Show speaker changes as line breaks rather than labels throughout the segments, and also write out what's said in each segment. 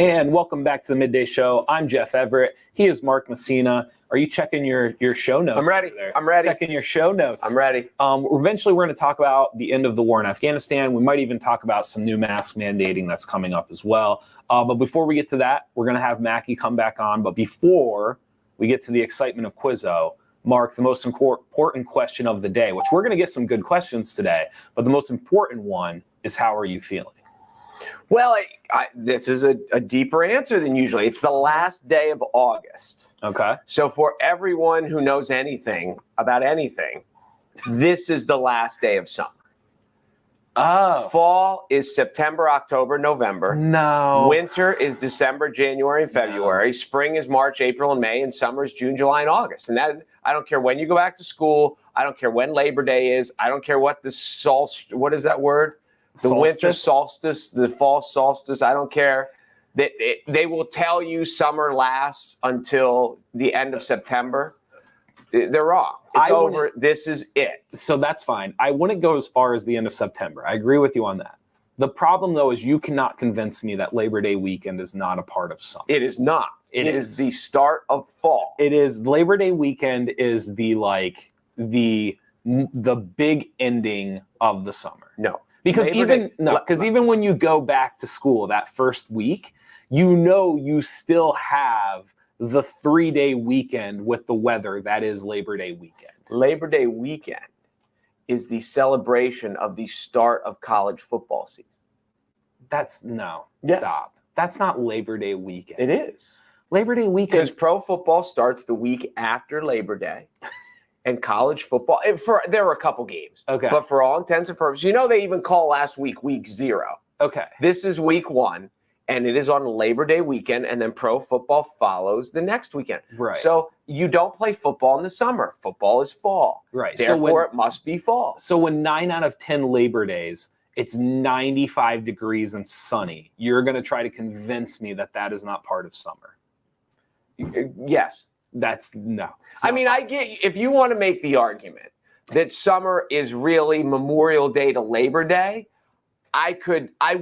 And welcome back to the Midday Show. I'm Jeff Everett. He is Mark Messina. Are you checking your show notes?
I'm ready. I'm ready.
Checking your show notes.
I'm ready.
Eventually, we're going to talk about the end of the war in Afghanistan. We might even talk about some new mask mandating that's coming up as well. But before we get to that, we're going to have Mackie come back on. But before we get to the excitement of Quizzo, Mark, the most important question of the day, which we're going to get some good questions today, but the most important one is, how are you feeling?
Well, this is a deeper answer than usually. It's the last day of August.
Okay.
So for everyone who knows anything about anything, this is the last day of summer.
Oh.
Fall is September, October, November.
No.
Winter is December, January, and February. No. Spring is March, April, and May. And summer is June, July, and August. And that is, I don't care when you go back to school. I don't care when Labor Day is. I don't care what the what is that word? The
Solstice?
Winter solstice, the fall solstice. I don't care. They will tell you summer lasts until the end of September. They're wrong. It's over. This is it.
So that's fine. I wouldn't go as far as the end of September. I agree with you on that. The problem, though, is you cannot convince me that Labor Day weekend is not a part of summer.
It is not. It is the start of fall.
It is. Labor Day weekend is the big ending of the summer.
No.
Because even when you go back to school that first week, you still have the 3-day weekend with the weather that is Labor Day weekend.
Labor Day weekend is the celebration of the start of college football season.
Stop. That's not Labor Day weekend.
It is.
Labor Day weekend.
Because pro football starts the week after Labor Day. And college football, there were a couple games.
Okay.
But for all intents and purposes, they even call last week 0.
Okay.
This is week 1, and it is on Labor Day weekend, and then pro football follows the next weekend.
Right.
So you don't play football in the summer. Football is fall.
Right.
Therefore, it must be fall.
So when 9 out of 10 Labor Days, it's 95 degrees and sunny, you're going to try to convince me that is not part of summer.
Yes.
No.
I mean, I get, if you want to make the argument that summer is really Memorial Day to Labor Day, I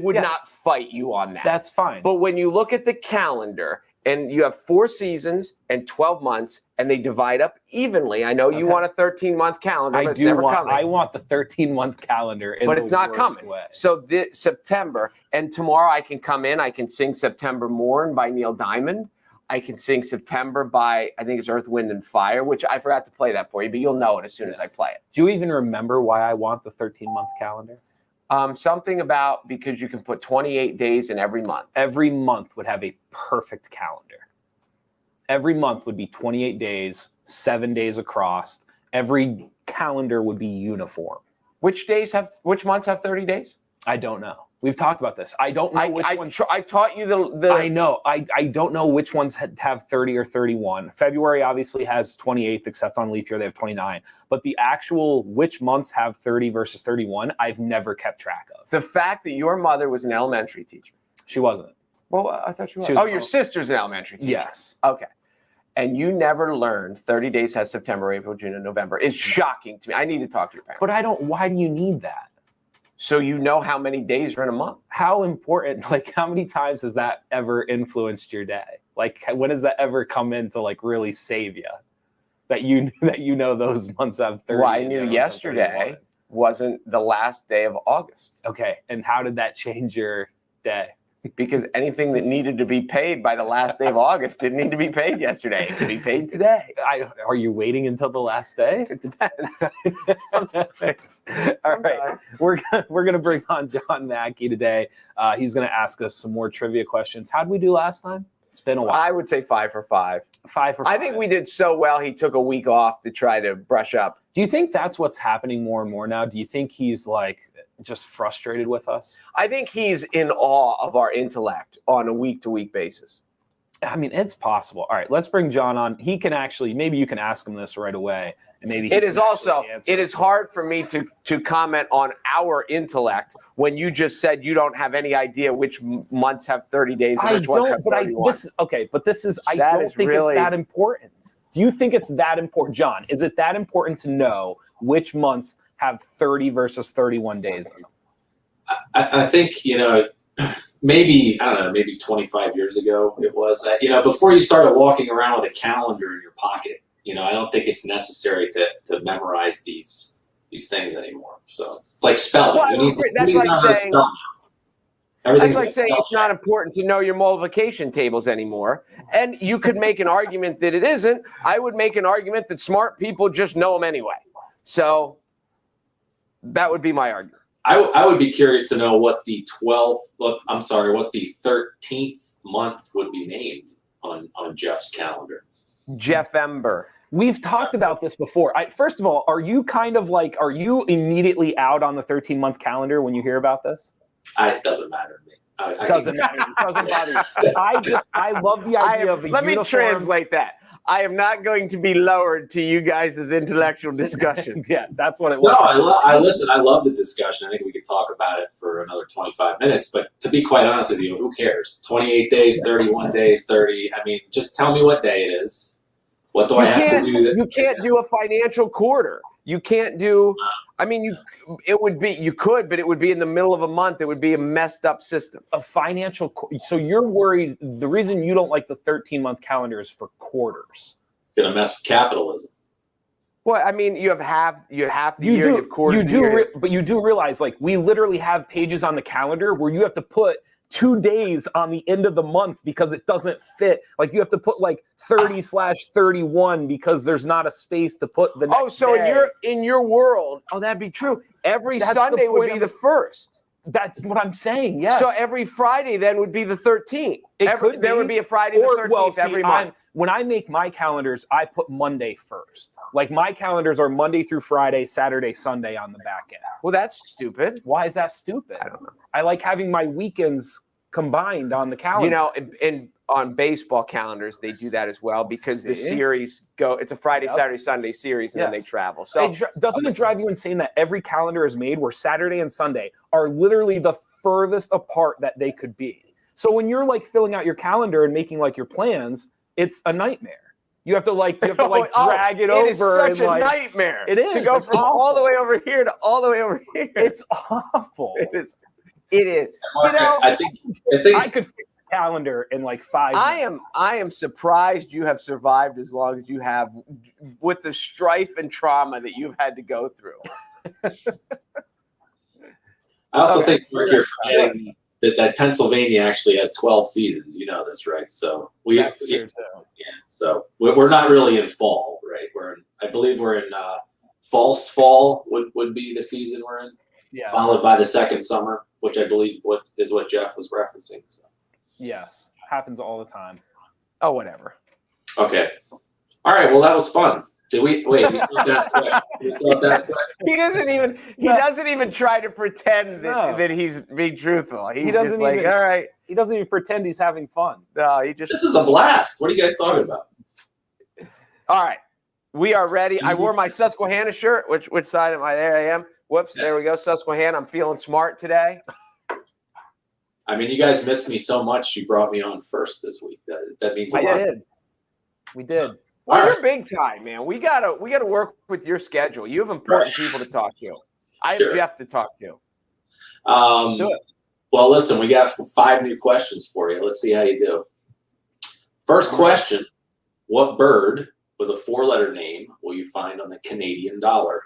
would not fight you on that.
That's fine.
But when you look at the calendar and you have 4 seasons and 12 months and they divide up evenly, I know you want a 13-month calendar, but it's never coming.
I want the 13-month calendar,
but it's not coming.
Way.
So this September, and tomorrow I can come in, I can sing September Morn by Neil Diamond. I can sing September by, I think it's Earth, Wind, and Fire, which I forgot to play that for you, but you'll know it as soon as I play it.
Do you even remember why I want the 13-month calendar?
Something about because you can put 28 days in every month.
Every month would have a perfect calendar. Every month would be 28 days, 7 days across. Every calendar would be uniform.
Which months have 30 days?
I don't know. We've talked about this. I don't know which ones.
I taught you the.
I know. I don't know which ones have 30 or 31. February obviously has 28th, except on leap year they have 29. But the actual which months have 30 versus 31, I've never kept track of.
The fact that your mother was an elementary teacher.
She wasn't.
Well, I thought she was. Your sister's an elementary teacher.
Yes.
Okay. And you never learned 30 days has September, April, June, and November. It's shocking to me. I need to talk to your parents.
But I don't. Why do you need that?
So you know how many days are in a month. How
important, how many times has that ever influenced your day? When does that ever come in to really save you? That you know those months have 30.
Well, I knew yesterday wasn't the last day of August.
Okay, and how did that change your day?
Because anything that needed to be paid by the last day of August didn't need to be paid yesterday. It could be paid today.
Are you waiting until the last day?
It depends.
All right. We're going to bring on John Mackey today. He's going to ask us some more trivia questions. How did we do last time? It's been a while.
I would say 5 for 5.
5 for 5.
I think we did so well, he took a week off to try to brush up.
Do you think that's what's happening more and more now? Do you think he's just frustrated with us?
I think he's in awe of our intellect on a week-to-week basis.
I mean, it's possible. All right, let's bring John on. He can actually, maybe you can ask him this right away. And maybe
it is hard for me to comment on our intellect when you just said you don't have any idea which months have 30 days and which ones have 31.
I don't think it's that important. Do you think it's that important, John? Is it that important to know which months have 30 versus 31 days in them?
I think, maybe, I don't know, maybe 25 years ago it was. Before you started walking around with a calendar in your pocket, I don't think it's necessary to memorize these things anymore. So it's like spelling.
Well, that's like saying, it's not important to know your multiplication tables anymore. And you could make an argument that it isn't. I would make an argument that smart people just know them anyway. So that would be my argument.
I would be curious to know what the 13th month would be named on Jeff's calendar.
Jeff Ember.
We've talked about this before. First of all, are you immediately out on the 13-month calendar when you hear about this?
It doesn't matter to me.
It doesn't bother you. I love the idea of a
Let
uniform.
me translate that. I am not going to be lowered to you guys' intellectual discussion.
Yeah, that's what it was.
No, I listen. I love the discussion. I think we could talk about it for another 25 minutes. But to be quite honest with you, who cares? 28 days, 31 days, 30. I mean, just tell me what day it is. What do I have to do?
You can't do a financial quarter. You can't do. I mean, you could, but it would be in the middle of a month. It would be a messed up system.
A financial. So you're worried. The reason you don't like the 13-month calendar is for quarters.
It's gonna mess with capitalism.
Well, I mean, you have half the year, you have quarters.
But you do realize, like, we literally have pages on the calendar where you have to put 2 days on the end of the month because it doesn't fit. Like, you have to put like 30/31 because there's not a space to put the next day.
in your world, that'd be true. Every Sunday would be the first.
That's what I'm saying. Yes.
So every Friday then would be the 13th. There would be a Friday the 13th every month.
When I make my calendars, I put Monday first. Like, my calendars are Monday through Friday, Saturday, Sunday on the back end.
Well, that's stupid.
Why is that stupid?
I don't know.
I like having my weekends combined on the calendar.
And on baseball calendars, they do that as well because the series it's a Friday, Saturday, Sunday series, and then they travel. So
doesn't it drive you insane that every calendar is made where Saturday and Sunday are literally the furthest apart that they could be? So when you're like filling out your calendar and making like your plans, it's a nightmare. You have to drag it over.
It is such a nightmare.
It is.
To go from all the way over here to all the way over here.
It's awful.
It is. It is.
I think
I could fix the calendar in like 5 minutes.
I am surprised you have survived as long as you have with the strife and trauma that you've had to go through.
I also think, Mark, you're forgetting that Pennsylvania actually has 12 seasons. You know this, right? So
That's true too.
Yeah. So we're not really in fall, right? I believe we're in false fall would be the season we're in.
Yeah.
Followed by the second summer, which I believe is what Jeff was referencing. So.
Yes, happens all the time.
Oh, whatever.
Okay. All right. Well, that was fun. Did we wait? We still have to ask questions.
He doesn't even try to pretend that he's being truthful. He doesn't all right.
He doesn't even pretend he's having fun.
No, he just.
This is a blast. What are you guys talking about?
All right, we are ready. I wore my Susquehanna shirt. Which side am I? There I am. Whoops. Yeah. There we go. Susquehanna. I'm feeling smart today.
I mean, you guys missed me so much. You brought me on first this week. That means a lot.
We did.
Well, you're big time, man. We gotta work with your schedule. You have important people to talk to. I have Jeff to talk to.
Let's do it. Well, listen, we got 5 new questions for you. Let's see how you do. First question: what bird with a 4-letter name will you find on the Canadian dollar?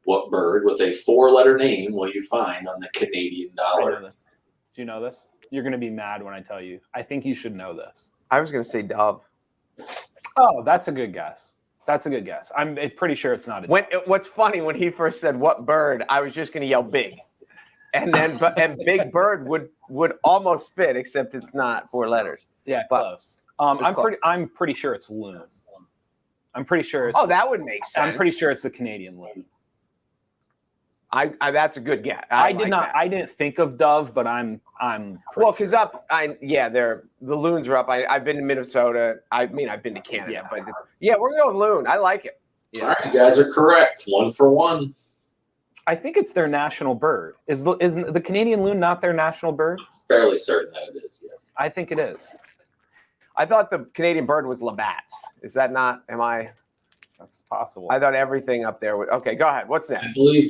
What bird with a 4-letter name will you find on the Canadian dollar?
Do you know this? You're going to be mad when I tell you. I think you should know this.
I was going to say dove.
Oh, that's a good guess. I'm pretty sure it's not a dove.
What's funny, when he first said what bird, I was just going to yell big. And then big bird would almost fit, except it's not 4 letters.
Yeah, close. I'm pretty sure it's loon. I'm pretty sure it's
that would make sense.
I'm pretty sure it's the Canadian loon.
That's a good guess.
I didn't think of dove, but I'm
well, because the loons are up. I've been to Minnesota. I've been to Canada, but we're going to go with loon. I like it.
Yeah. All right, you guys are correct. 1 for 1.
I think it's their national bird. Is the Canadian loon not their national bird?
Fairly certain that it is. Yes.
I think it is.
I thought the Canadian bird was Labatt's. Is that not? Am I?
That's possible.
I thought everything up there was. Okay, go ahead. What's next?
I believe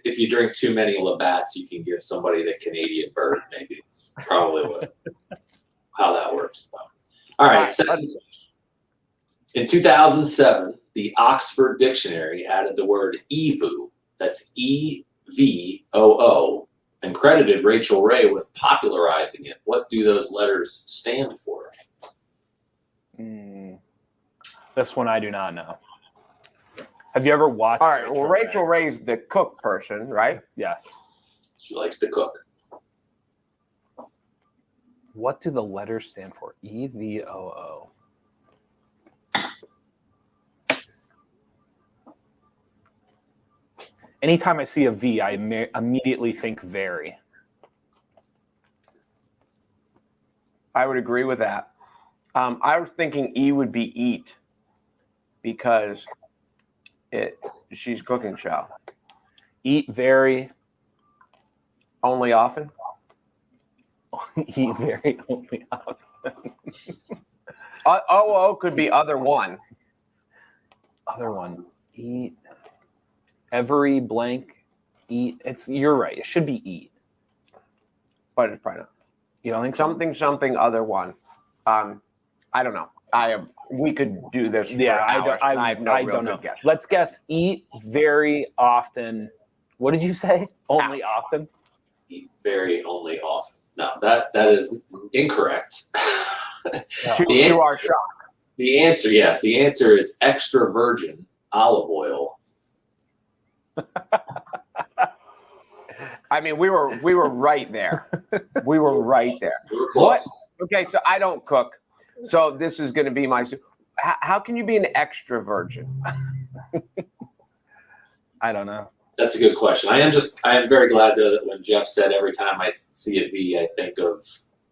if you drink too many Labatts, you can give somebody the Canadian bird, maybe. Probably how that works. All right, second question. In 2007, the Oxford Dictionary added the word EVOO, that's EVOO, and credited Rachel Ray with popularizing it. What do those letters stand for?
This one I do not know. Have you ever watched?
All right. Well, Rachel Ray's the cook person, right?
Yes.
She likes to cook.
What do the letters stand for? EVOO. Anytime I see a V, I immediately think very.
I would agree with that. I was thinking E would be eat because she's cooking show.
Eat very.
Only often?
Eat very only often.
OO could be other one.
Other one. Eat. Every blank. Eat. You're right. It should be eat.
But it's probably not.
You don't think so?
Something other one. I don't know. We could do this.
Yeah, I don't know.
Guess.
Let's guess. Eat very often. What did you say? Only often.
Eat very only often. No, that is incorrect.
To our shock.
The answer is extra virgin olive oil.
I mean, we were right there. We were right there.
We were close.
What? Okay, so I don't cook. So this is going to be my. How can you be an extra virgin?
I don't know.
That's a good question. I am very glad though that when Jeff said every time I see a V, I think of,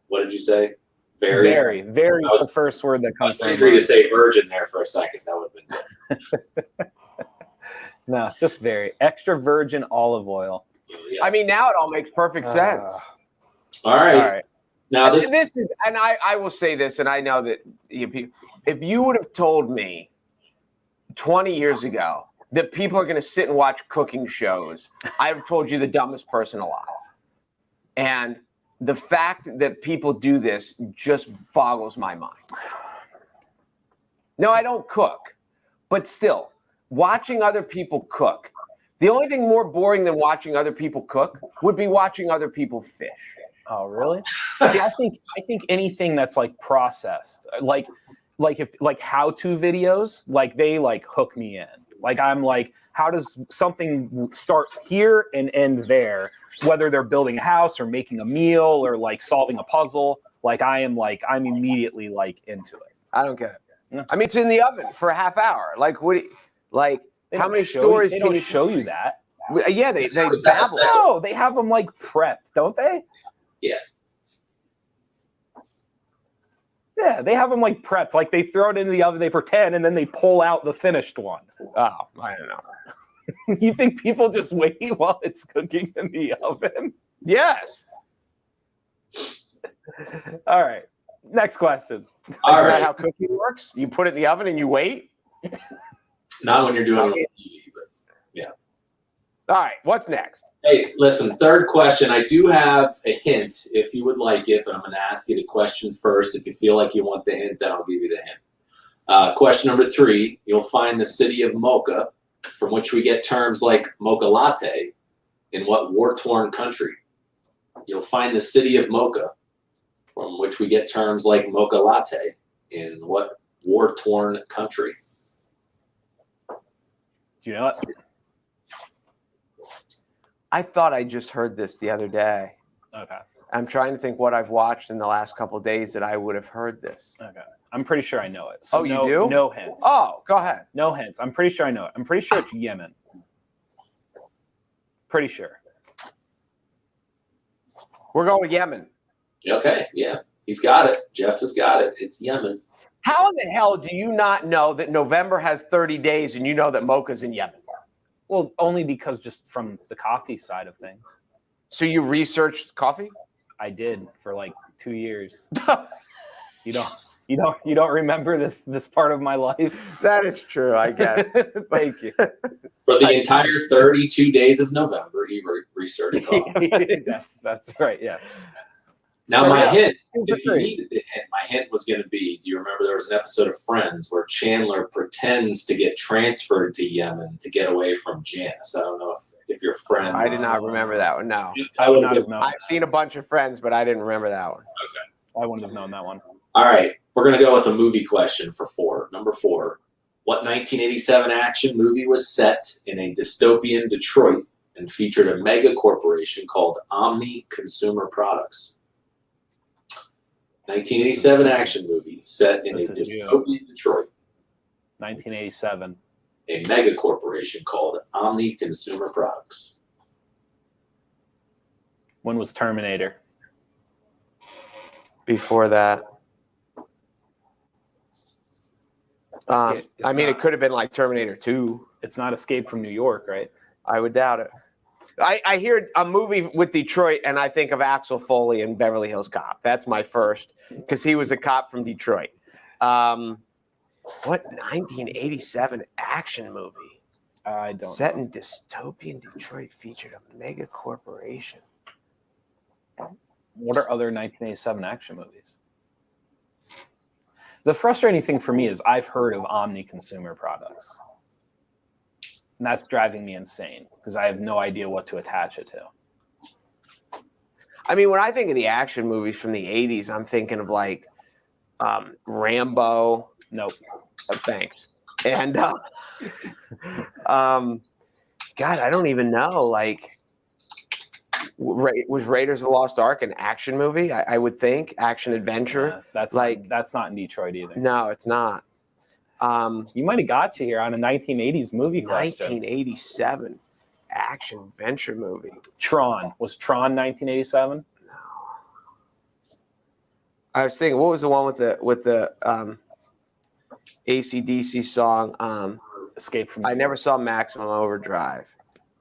what did you say? Very is
the first word that comes to mind.
I was waiting for you to say virgin there for a second. That would have been good.
No, just very. Extra virgin olive oil.
Yes.
I mean, now it all makes perfect sense.
All right. Now this
is, and I will say this, and I know that if you would have told me 20 years ago that people are going to sit and watch cooking shows, I'd have told you the dumbest person alive. And the fact that people do this just boggles my mind. No, I don't cook, but still, watching other people cook. The only thing more boring than watching other people cook would be watching other people fish.
Oh, really? See, I think anything that's like processed, like how-to videos, like they like hook me in. Like I'm like, how does something start here and end there? Whether they're building a house or making a meal or like solving a puzzle, like I'm immediately like into it.
I don't get it. I mean, it's in the oven for a half hour. Like what? How many stories
can you show you that?
Yeah, they babble.
No, they have them like prepped, don't they?
Yeah.
Yeah, they have them like prepped. Like they throw it into the oven, they pretend, and then they pull out the finished one.
Oh, I don't know.
You think people just wait while it's cooking in the oven?
Yes.
All right. Next question.
All right. How cooking works? You put it in the oven and you wait?
Not when you're doing it on TV, but yeah.
All right. What's next?
Hey, listen, third question. I do have a hint if you would like it, but I'm going to ask you the question first. If you feel like you want the hint, then I'll give you the hint. Question number 3, you'll find the city of Mocha, from which we get terms like mocha latte, in what war-torn country? You'll find the city of Mocha, from which we get terms like mocha latte, in what war-torn country?
Do you know it?
I thought I just heard this the other day.
Okay.
I'm trying to think what I've watched in the last couple of days that I would have heard this.
Okay. I'm pretty sure I know it. So
you do?
No hints.
Oh, go ahead.
No hints. I'm pretty sure I know it. I'm pretty sure it's Yemen. Pretty sure.
We're going with Yemen.
Okay, yeah. He's got it. Jeff has got it. It's Yemen.
How in the hell do you not know that November has 30 days and you know that mocha's in Yemen?
Well, only because just from the coffee side of things.
So you researched coffee?
I did for like 2 years. You You don't remember this part of my life?
That is true, I guess.
Thank you.
For the entire 32 days of November, he researched coffee.
That's right. Yes.
Now,
So,
my
yeah,
hint,
2 for
if you
3.
needed the hint, my hint was going to be, do you remember there was an episode of Friends where Chandler pretends to get transferred to Yemen to get away from Janice? I don't know if your friend.
I did not remember that one. No.
I would not have known.
I've seen a bunch of Friends, but I didn't remember that one.
Okay.
I wouldn't have known that one.
All right. We're going to go with a movie question for 4. Number 4. What 1987 action movie was set in a dystopian Detroit and featured a mega corporation called Omni Consumer Products? 1987 action movie set in a dystopian Detroit.
1987.
A mega corporation called Omni Consumer Products.
When was Terminator?
Before that. It could have been like Terminator 2.
It's not Escape from New York, right?
I would doubt it. I hear a movie with Detroit, and I think of Axel Foley in Beverly Hills Cop. That's my first, because he was a cop from Detroit. What 1987 action movie?
I don't
Set
know.
in dystopian Detroit featured a mega corporation.
What are other 1987 action movies? The frustrating thing for me is I've heard of Omni Consumer Products. And that's driving me insane because I have no idea what to attach it to.
I mean, when I think of the action movies from the 80s, I'm thinking of like Rambo.
Nope.
Thanks. And God, I don't even know. Like, was Raiders of the Lost Ark an action movie? I would think action adventure.
That's not in Detroit either.
No, it's not.
You might have got you here on a 1980s movie question.
1987 action adventure movie.
Tron. Was Tron 1987?
No. I was thinking, what was the one with the AC/DC song?
Escape from.
I never saw Maximum Overdrive,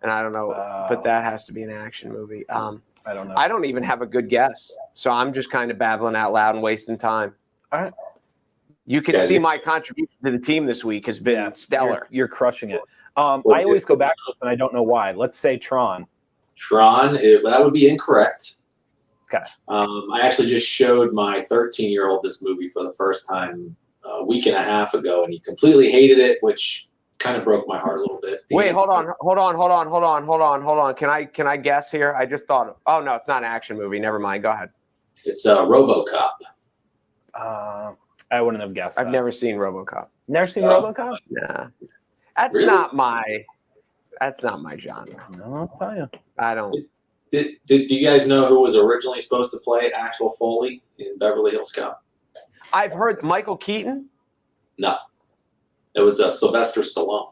and I don't know, but that has to be an action movie.
I don't know.
I don't even have a good guess, so I'm just kind of babbling out loud and wasting time.
All right.
You can see my contribution to the team this week has been stellar.
You're crushing it. I always go back to this, and I don't know why. Let's say Tron.
Tron, that would be incorrect.
Okay.
I actually just showed my 13-year-old this movie for the first time a week and a half ago, and he completely hated it, which kind of broke my heart a little bit.
Wait, hold on. Can I guess here? I just thought. Oh no, it's not an action movie. Never mind. Go ahead.
It's RoboCop.
I wouldn't have guessed.
I've never seen RoboCop.
Never seen RoboCop?
Nah, that's
Really?
not my genre.
No, I'll tell you.
I don't.
Do you guys know who was originally supposed to play Axel Foley in Beverly Hills Cop?
I've heard Michael Keaton.
No. It was Sylvester Stallone.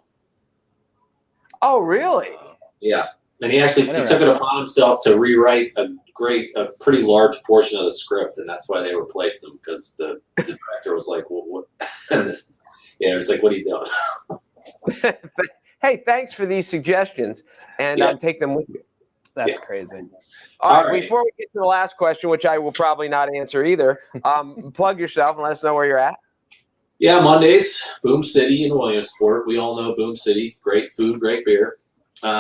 Oh, really?
Yeah. And he took it upon himself to rewrite a pretty large portion of the script, and that's why they replaced him, because the director was like, well, what? It was like, what are you doing?
Hey, thanks for these suggestions, and I'll take them with you.
That's crazy.
All right. Before we get to the last question, which I will probably not answer either, plug yourself and let us know where you're at.
Yeah, Mondays, Boom City in Williamsport. We all know Boom City. Great food, great beer.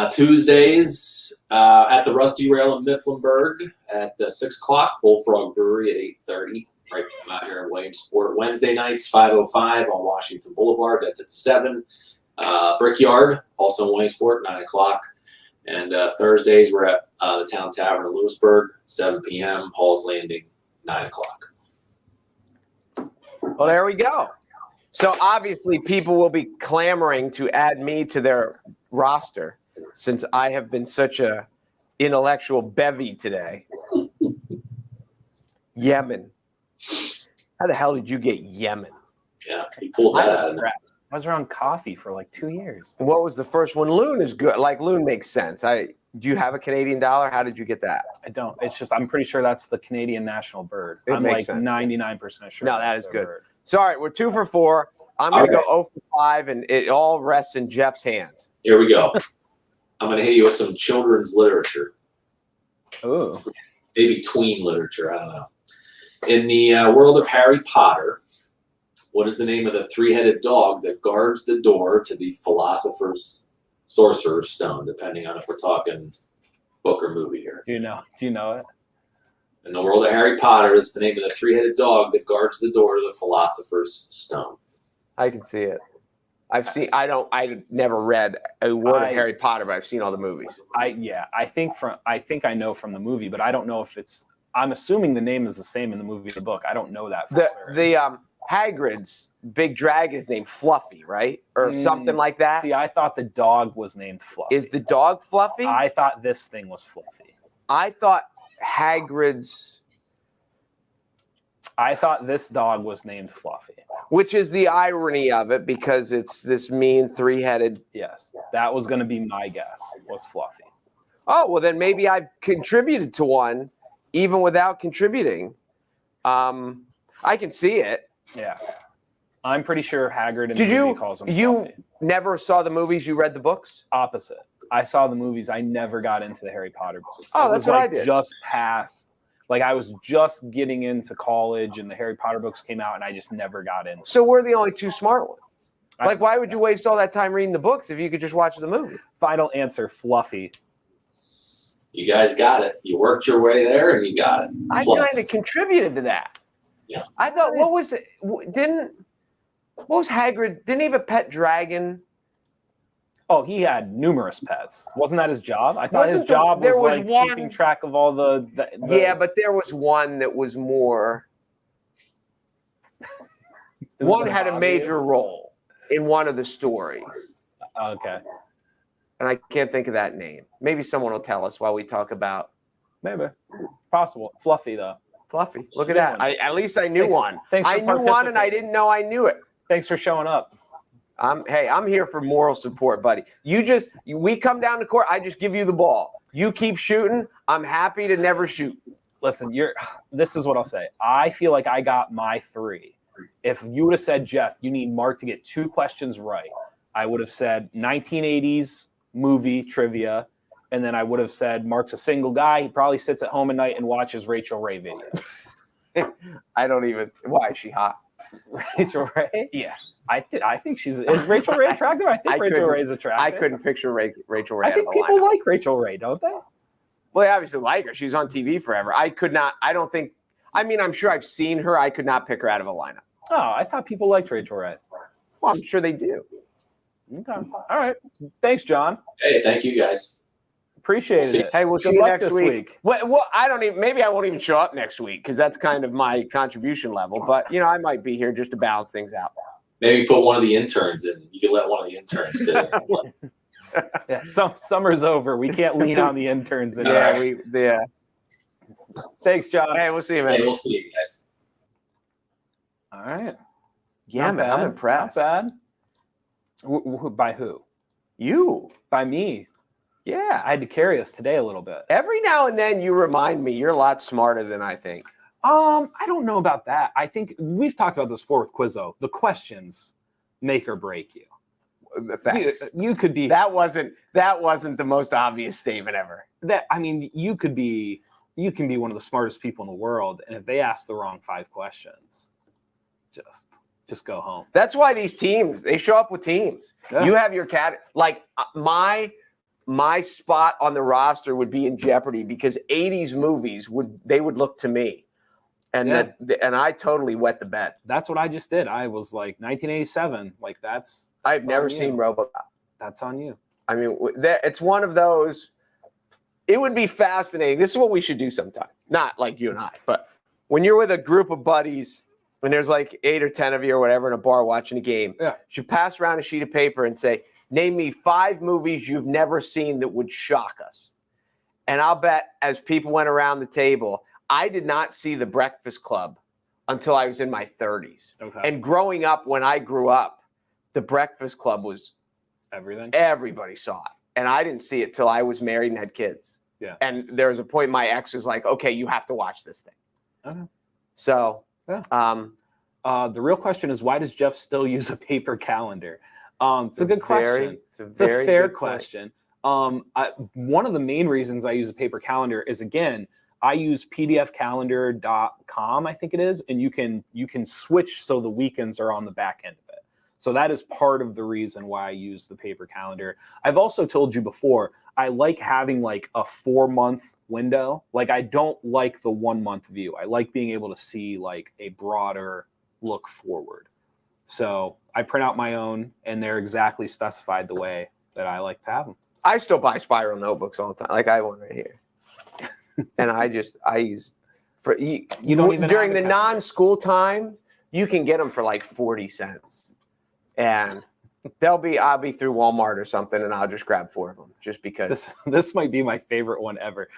Tuesdays at the Rusty Rail in Mifflinburg at 6 o'clock. Bullfrog Brewery at 8:30. Right out here in Williamsport. Wednesday nights, 505 on Washington Boulevard. That's at 7. Brickyard, also in Williamsport, 9 o'clock. And Thursdays, we're at the Town Tavern in Lewisburg, 7 p.m. Hall's Landing, 9 o'clock.
Well, there we go. So obviously people will be clamoring to add me to their roster since I have been such a intellectual bevy today. Yemen. How the hell did you get Yemen?
Yeah, he pulled that out of there.
I was around coffee for like 2 years.
What was the first one? Loon is good. Like Loon makes sense. Do you have a Canadian dollar? How did you get that?
I don't. It's just I'm pretty sure that's the Canadian national bird. I'm
makes
like
sense.
99% sure.
No, that is good. So, all right, we're 2 for 4. I'm going to go 0 for 5, and it all rests in Jeff's hands.
Here we go. I'm going to hit you with some children's literature.
Ooh.
Maybe tween literature. I don't know. In the world of Harry Potter, What is the name of the three-headed dog that guards the door to the philosopher's sorcerer's stone, depending on if we're talking book or movie here?
Do you know it?
In the world of Harry Potter, it's the name of the three-headed dog that guards the door to the philosopher's stone.
I can see it. I never read a word of Harry Potter, but I've seen all the movies.
I think I know from the movie, but I don't know if it's. I'm assuming the name is the same in the movie or the book. I don't know that for sure.
The Hagrid's big dragon is named Fluffy, right? Or something like that.
See, I thought the dog was named Fluffy.
Is the dog Fluffy?
I thought this thing was Fluffy.
I thought Hagrid's.
I thought this dog was named Fluffy.
Which is the irony of it, because it's this mean three-headed.
Yes, that was going to be my guess, was Fluffy.
Oh, well, then maybe I've contributed to one, even without contributing. I can see it.
Yeah. I'm pretty sure Hagrid in the movie calls him Fluffy.
You never saw the movies, you read the books?
Opposite. I saw the movies. I never got into the Harry Potter books.
Oh, that's what I did.
Just past. Like, I was just getting into college and the Harry Potter books came out and I just never got into.
So we're the only two smart ones. Like, why would you waste all that time reading the books if you could just watch the movie?
Final answer, Fluffy.
You guys got it. You worked your way there and you got it.
I kind of contributed to that.
Yeah.
I thought, what was it? What was Hagrid? Didn't he have a pet dragon?
Oh, he had numerous pets. Wasn't that his job? I thought his job was like keeping track of all the
Yeah, but there was one that was more. One had a major role in one of the stories.
Okay.
And I can't think of that name. Maybe someone will tell us while we talk about.
Maybe. Possible. Fluffy, though.
Fluffy. Look at that. At least I knew one.
Thanks for
I knew one and I didn't know I knew it.
Thanks for showing up.
Hey, I'm here for moral support, buddy. We come down to court, I just give you the ball. You keep shooting. I'm happy to never shoot.
Listen, this is what I'll say. I feel like I got my 3. If you would have said, Jeff, you need Mark to get 2 questions right, I would have said 1980s movie trivia, and then I would have said Mark's a single guy. He probably sits at home at night and watches Rachel Ray videos.
Why is she hot?
Rachel Ray? Yeah. I think is Rachel Ray attractive? I think Rachel Ray is attractive.
I couldn't picture Rachel Ray.
I think people like Rachel Ray, don't they?
Well, they obviously like her. She's on TV forever. I'm sure I've seen her. I could not pick her out of a lineup.
Oh, I thought people liked Rachel Ray.
Well, I'm sure they do.
Okay. All right. Thanks, John.
Hey, thank you guys.
Appreciate it.
Hey, we'll see you next week. Well, maybe I won't even show up next week because that's kind of my contribution level. But, I might be here just to balance things out.
Maybe put one of the interns in. You can let one of the interns sit.
Yeah, summer's over. We can't lean on the interns anymore.
Yeah.
Thanks, John.
Hey, we'll see you, man.
Hey, we'll see you guys.
All right.
Yeah, man, I'm impressed.
Not bad. By who?
You.
By me.
Yeah.
I had to carry us today a little bit.
Every now and then you remind me you're a lot smarter than I think.
I don't know about that. I think we've talked about this before with Quizzo. The questions make or break you. You could be.
That wasn't the most obvious statement ever.
You can be one of the smartest people in the world, and if they ask the wrong 5 questions, just go home.
That's why these teams, they show up with teams. Yeah. You have your my spot on the roster would be in jeopardy because 80s movies would look to me. And and I totally wet the bed.
That's what I just did. I was like 1987. Like that's
I've never seen RoboCop.
That's on you.
I mean, it's one of those. It would be fascinating. This is what we should do sometime. Not like you and I, but when you're with a group of buddies, when there's like 8 or 10 of you or whatever in a bar watching a game, you should pass around a sheet of paper and say, "Name me 5 movies you've never seen that would shock us." And I'll bet as people went around the table, I did not see The Breakfast Club until I was in my 30s. Okay. And growing up, when I grew up, The Breakfast Club was
everything.
Everybody saw it. And I didn't see it till I was married and had kids. Yeah. And there was a point my ex was like, "Okay, you have to watch this thing." Okay. So,
the real question is, why does Jeff still use a paper calendar? It's a good question. It's a fair question. One of the main reasons I use a paper calendar is, again, I use pdfcalendar.com, I think it is, and you can switch so the weekends are on the back end of it. So that is part of the reason why I use the paper calendar. I've also told you before, I like having like a 4-month window. Like I don't like the 1-month view. I like being able to see like a broader look forward. So I print out my own, and they're exactly specified the way that I like to have them.
I still buy spiral notebooks all the time. Like I have one right here. And I use for you don't even during the non-school time, you can get them for like 40 cents. And I'll be through Walmart or something, and I'll just grab 4 of them just because.
This might be my favorite one ever.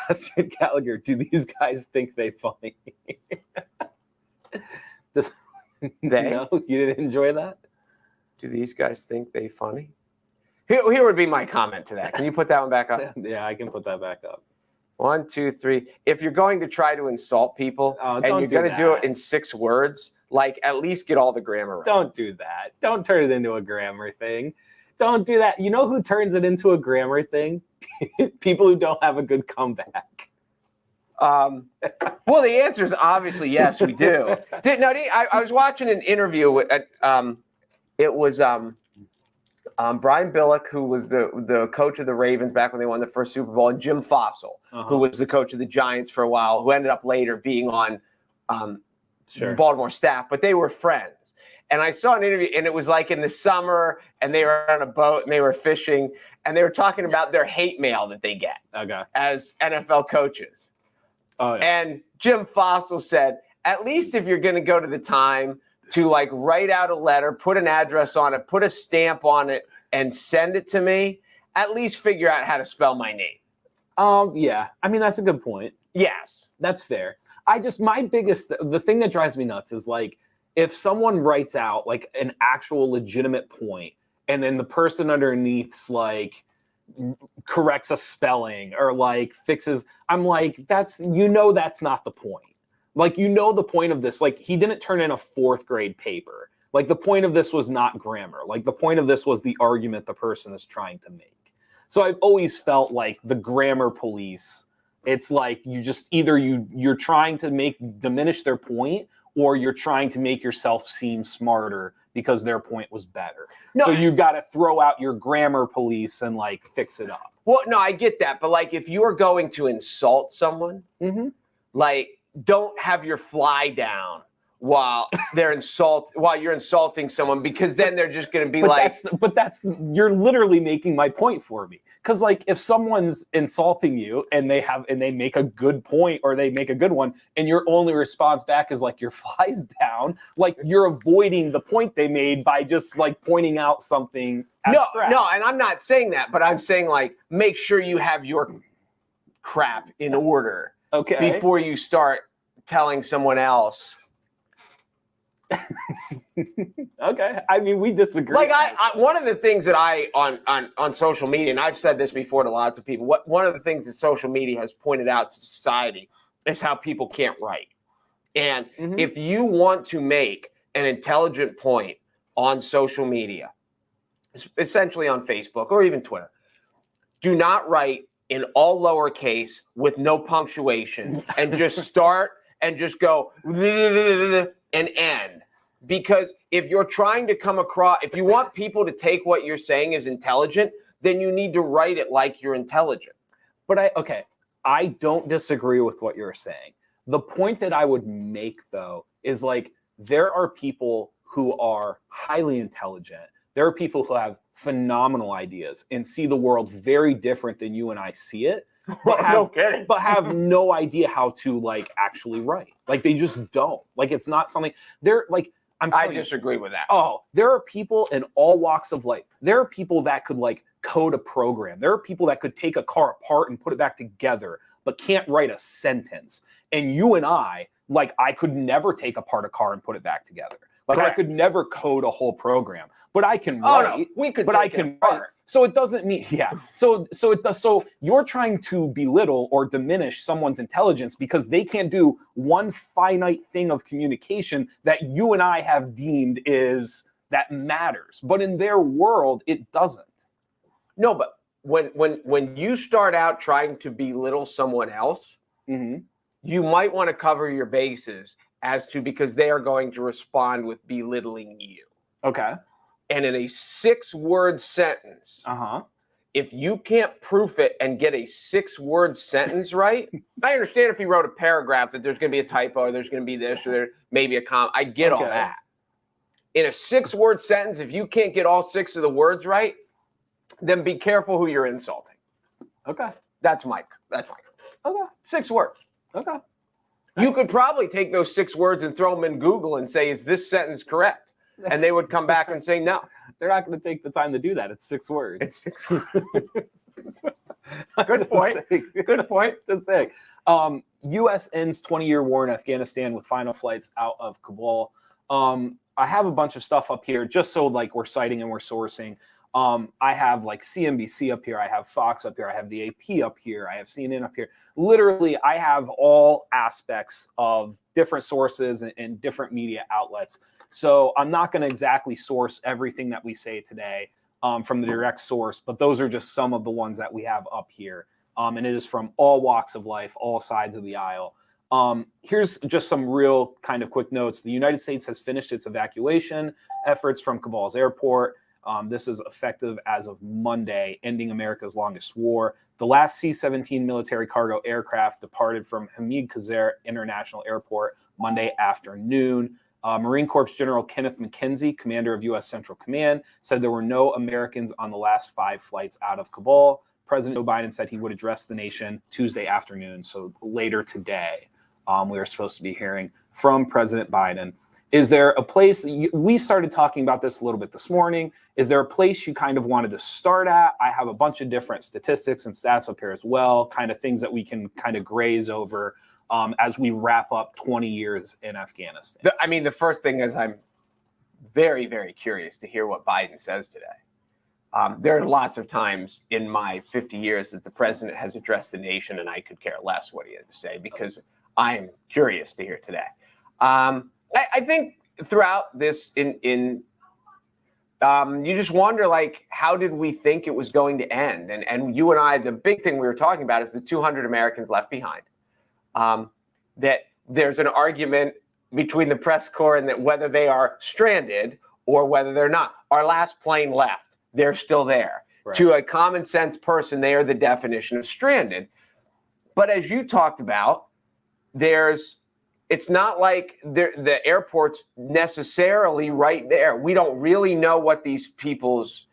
Astrid Gallagher, do these guys think they funny? No, you didn't enjoy that?
Do these guys think they funny? Here would be my comment to that. Can you put that one back up?
Yeah, I can put that back up.
1, 2, 3. If you're going to try to insult people and you're going to do it in 6 words, like at least get all the grammar right.
Don't do that. Don't turn it into a grammar thing. Don't do that. You know who turns it into a grammar thing? People who don't have a good comeback.
Well, the answer is obviously yes, we do. I was watching an interview with Brian Billick, who was the coach of the Ravens back when they won the first Super Bowl, and Jim Fossil, who was the coach of the Giants for a while, who ended up later being on Baltimore staff, but they were friends. And I saw an interview, and it was like in the summer, and they were on a boat, and they were fishing, and they were talking about their hate mail that they get as NFL coaches. Oh, yeah. And Jim Fossil said, at least if you're going to go to the time to like write out a letter, put an address on it, put a stamp on it, and send it to me, at least figure out how to spell my name.
Yeah. I mean, that's a good point.
Yes.
That's fair. The thing that drives me nuts is like, if someone writes out like an actual legitimate point, and then the person underneath's like corrects a spelling or like fixes, I'm like, that's not the point. Like, the point of this, like he didn't turn in a 4th grade paper. Like the point of this was not grammar. Like the point of this was the argument the person is trying to make. So I've always felt like the grammar police, it's like you just either you're trying to diminish their point, or you're trying to make yourself seem smarter because their point was better. So you've got to throw out your grammar police and like fix it up.
Well, no, I get that. But like if you're going to insult someone, like don't have your fly down while you're insulting someone, because then they're just going to be
you're literally making my point for me. Because like if someone's insulting you and they make a good point, or they make a good one, and your only response back is like your fly's down, like you're avoiding the point they made by just like pointing out something abstract.
No, and I'm not saying that, but I'm saying like make sure you have your crap in order before you start telling someone else.
Okay, I mean, we disagree.
Like one of the things that on social media, and I've said this before to lots of people, one of the things that social media has pointed out to society is how people can't write. And if you want to make an intelligent point on social media, essentially on Facebook or even Twitter, do not write in all lowercase with no punctuation and just start and just go and end. Because if you're trying to come across, if you want people to take what you're saying as intelligent, then you need to write it like you're intelligent.
But I don't disagree with what you're saying. The point that I would make, though, is like there are people who are highly intelligent. There are people who have phenomenal ideas and see the world very different than you and I see it, but have no idea how to like actually write. Like they just don't. Like it's not something they're like.
I disagree with that.
Oh, there are people in all walks of life. There are people that could like code a program. There are people that could take a car apart and put it back together, but can't write a sentence. And you and I could never take apart a car and put it back together. Like I could never code a whole program, but I can write. I can write. So it doesn't mean, So it does. So you're trying to belittle or diminish someone's intelligence because they can't do one finite thing of communication that you and I have deemed that matters. But in their world, it doesn't.
No, but when you start out trying to belittle someone else, you might want to cover your bases because they are going to respond with belittling you.
Okay.
And in a 6-word sentence, if you can't proof it and get a 6-word sentence right, I understand if he wrote a paragraph that there's going to be a typo, or there's going to be this, or there maybe a comma. I get all that. In a 6-word sentence, if you can't get all 6 of the words right, then be careful who you're insulting.
Okay.
That's Mike. Okay. 6 words.
Okay.
You could probably take those 6 words and throw them in Google and say, is this sentence correct? And they would come back and say no.
They're not going to take the time to do that. It's 6 words.
It's 6 words. Good point. Good point.
Just saying. U.S. ends 20-year war in Afghanistan with final flights out of Kabul. I have a bunch of stuff up here just so like we're citing and we're sourcing. I have like CNBC up here. I have Fox up here. I have the AP up here. I have CNN up here. Literally, I have all aspects of different sources and different media outlets. So I'm not going to exactly source everything that we say today from the direct source, but those are just some of the ones that we have up here. And it is from all walks of life, all sides of the aisle. Here's just some real kind of quick notes. The United States has finished its evacuation efforts from Kabul's airport. This is effective as of Monday, ending America's longest war. The last C-17 military cargo aircraft departed from Hamid Karzai International Airport Monday afternoon. Marine Corps General Kenneth McKenzie, commander of U.S. Central Command, said there were no Americans on the last 5 flights out of Kabul. President Joe Biden said he would address the nation Tuesday afternoon, so later today. We are supposed to be hearing from President Biden. Is there a place, we started talking about this a little bit this morning, is there a place you kind of wanted to start at? I have a bunch of different statistics and stats up here as well, kind of things that we can kind of graze over as we wrap up 20 years in Afghanistan.
The first thing is I'm very, very curious to hear what Biden says today. There are lots of times in my 50 years that the president has addressed the nation and I could care less what he had to say because I'm curious to hear today. I think throughout this, you just wonder, like, how did we think it was going to end? And you and I, the big thing we were talking about is the 200 Americans left behind. That there's an argument between the press corps and that whether they are stranded or whether they're not. Our last plane left. They're still there. Right. To a common sense person, they are the definition of stranded. But as you talked about, it's not like the airport's necessarily right there. We don't really know what these people's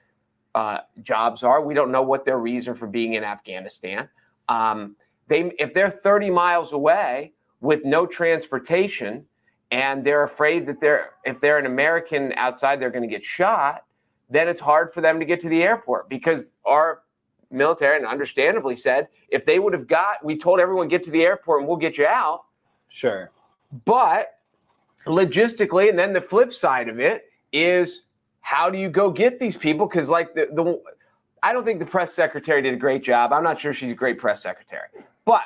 jobs are. We don't know what their reason for being in Afghanistan. If they're 30 miles away with no transportation and they're afraid that if they're an American outside, they're going to get shot, then it's hard for them to get to the airport because our military, and understandably said, if they would have we told everyone get to the airport and we'll get you out.
Sure.
But logistically, and then the flip side of it is how do you go get these people? Because like I don't think the press secretary did a great job. I'm not sure she's a great press secretary, but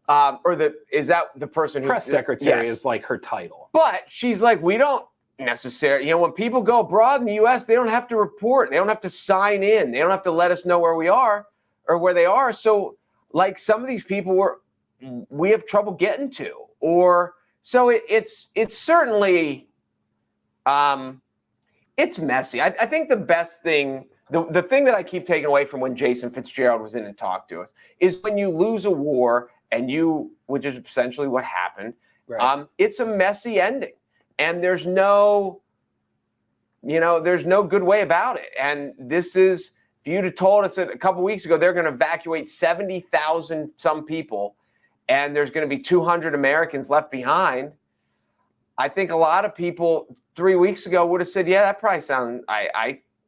sure. Is that the person who
press secretary is like her title?
But she's like, we don't necessarily, when people go abroad in the U.S., they don't have to report. They don't have to sign in. They don't have to let us know where we are or where they are. So like some of these people we have trouble getting to, or so it's certainly it's messy. I think the best thing, the thing that I keep taking away from when Jason Fitzgerald was in and talked to us is when you lose a war which is essentially what happened. Right. It's a messy ending. And there's no good way about it. And this is, if you'd have told us a couple weeks ago, they're going to evacuate 70,000 some people, and there's going to be 200 Americans left behind. I think a lot of people 3 weeks ago would have said, yeah, that probably sounds,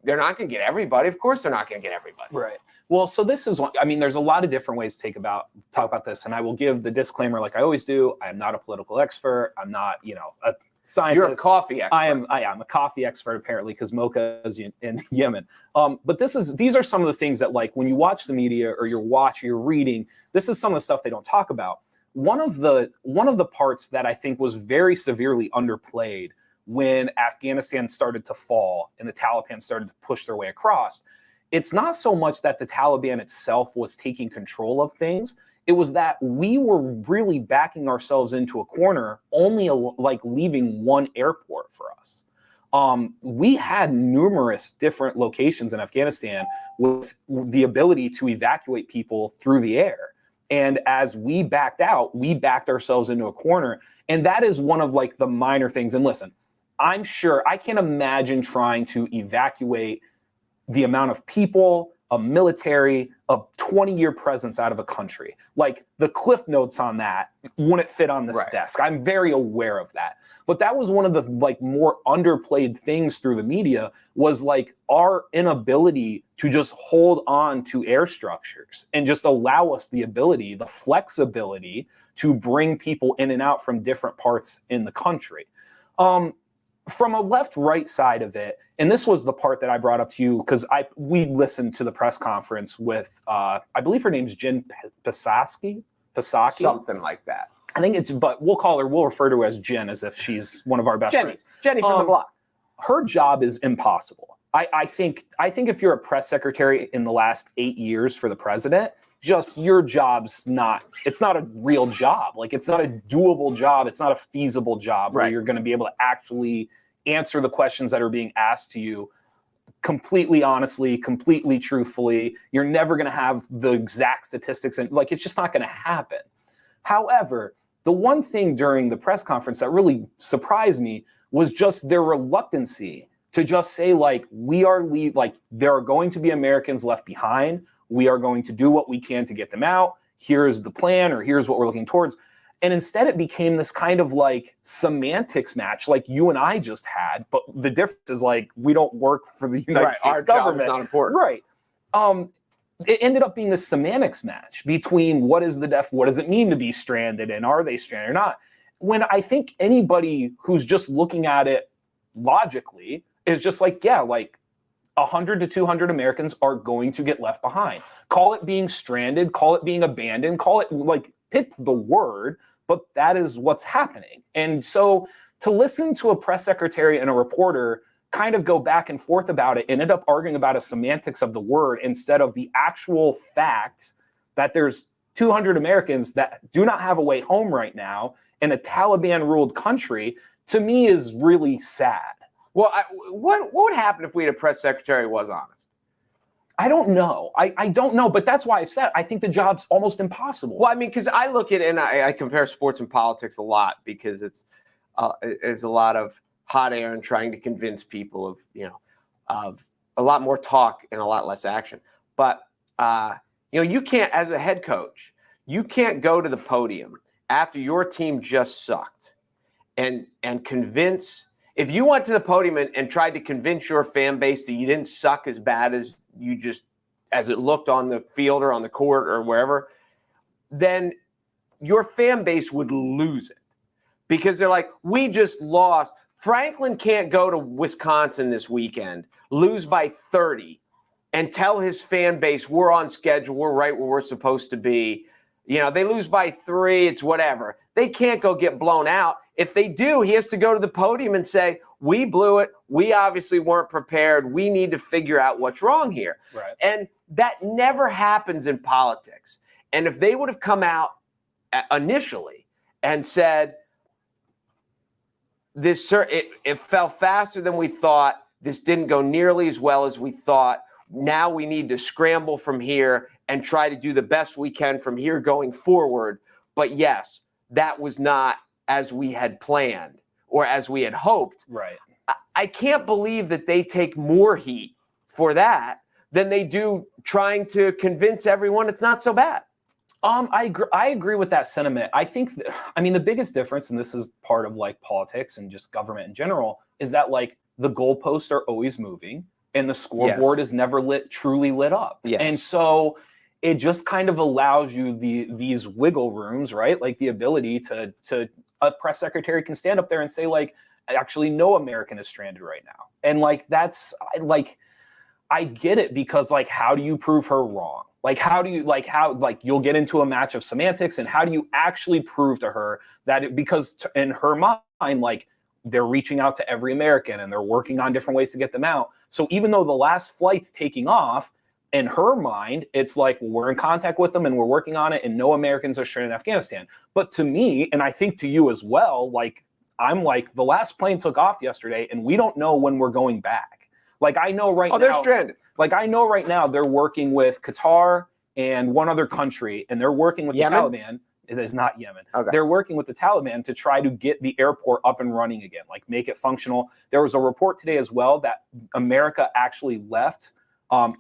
they're not going to get everybody. Of course, they're not going to get everybody.
Right. Well, so this is one, there's a lot of different ways to talk about this. And I will give the disclaimer, like I always do. I am not a political expert. I'm not, a scientist.
You're a coffee expert.
I am a coffee expert, apparently, because Mocha is in Yemen. But these are some of the things that, like, when you watch the media or you're reading, this is some of the stuff they don't talk about. One of the parts that I think was very severely underplayed when Afghanistan started to fall and the Taliban started to push their way across, it's not so much that the Taliban itself was taking control of things. It was that we were really backing ourselves into a corner, only like leaving one airport for us. We had numerous different locations in Afghanistan with the ability to evacuate people through the air. And as we backed out, we backed ourselves into a corner. And that is one of like the minor things. And listen, I'm sure I can't imagine trying to evacuate the amount of people, a military, a 20-year presence out of a country. Like the cliff notes on that wouldn't fit on this desk. I'm very aware of that. But that was one of the like more underplayed things through the media, was like our inability to just hold on to air structures and just allow us the ability, the flexibility to bring people in and out from different parts in the country. From a left-right side of it, and this was the part that I brought up to you because we listened to the press conference with, I believe her name's Jen Psaki?
Something like that.
I think it's, but we'll refer to her as Jen as if she's one of our best friends.
Jenny from the block.
Her job is impossible. I think if you're a press secretary in the last 8 years for the president, just your job's it's not a real job. Like it's not a doable job. It's not a feasible job where you're going to be able to actually answer the questions that are being asked to you completely honestly, completely truthfully. You're never going to have the exact statistics, and like it's just not going to happen. However, the one thing during the press conference that really surprised me was just their reluctancy to just say like there are going to be Americans left behind. We are going to do what we can to get them out. Here's the plan, or here's what we're looking towards. And instead it became this kind of like semantics match like you and I just had. But the difference is like we don't work for the United States government.
Our job is not important.
Right. It ended up being this semantics match between what does it mean to be stranded, and are they stranded or not? When I think anybody who's just looking at it logically is just like, yeah, like 100 to 200 Americans are going to get left behind. Call it being stranded, call it being abandoned, call it like pick the word, but that is what's happening. And so to listen to a press secretary and a reporter kind of go back and forth about it and end up arguing about a semantics of the word instead of the actual fact that there's 200 Americans that do not have a way home right now in a Taliban-ruled country, to me is really sad.
Well, what would happen if we had a press secretary who was honest?
I don't know. I don't know, but that's why I said I think the job's almost impossible.
Well, I mean, because I look at it and I compare sports and politics a lot because it's a lot of hot air and trying to convince people of a lot more talk and a lot less action. But you can't, as a head coach, you can't go to the podium after your team just sucked and convince. If you went to the podium and tried to convince your fan base that you didn't suck as bad as as it looked on the field or on the court or wherever, then your fan base would lose it because they're like, we just lost. Franklin can't go to Wisconsin this weekend, lose by 30, and tell his fan base we're on schedule, we're right where we're supposed to be. They lose by 3, it's whatever. They can't go get blown out. If they do, he has to go to the podium and say, we blew it. We obviously weren't prepared. We need to figure out what's wrong here.
Right.
And that never happens in politics. And if they would have come out initially and said, it fell faster than we thought. This didn't go nearly as well as we thought. Now we need to scramble from here and try to do the best we can from here going forward. But yes, that was not as we had planned or as we had hoped.
Right.
I can't believe that they take more heat for that than they do trying to convince everyone it's not so bad.
I agree with that sentiment. I think, the biggest difference, and this is part of like politics and just government in general, is that like the goalposts are always moving and the scoreboard is never truly lit up.
Yes.
And so it just kind of allows you these wiggle rooms, right? Like the ability to a press secretary can stand up there and say like, actually no American is stranded right now. And like, I get it because like, how do you prove her wrong? Like, you'll get into a match of semantics and how do you actually prove to her that because in her mind, like they're reaching out to every American and they're working on different ways to get them out. So even though the last flight's taking off in her mind, it's like, well, we're in contact with them and we're working on it, and no Americans are stranded in Afghanistan. But to me, and I think to you as well, like, I'm like, the last plane took off yesterday and we don't know when we're going back. Like, I know right now.
They're stranded.
Like, I know right now they're working with Qatar and one other country, and they're working with
Yemen?
the Taliban. It is not Yemen.
Okay.
They're working with the Taliban to try to get the airport up and running again, like make it functional. There was a report today as well that America actually left,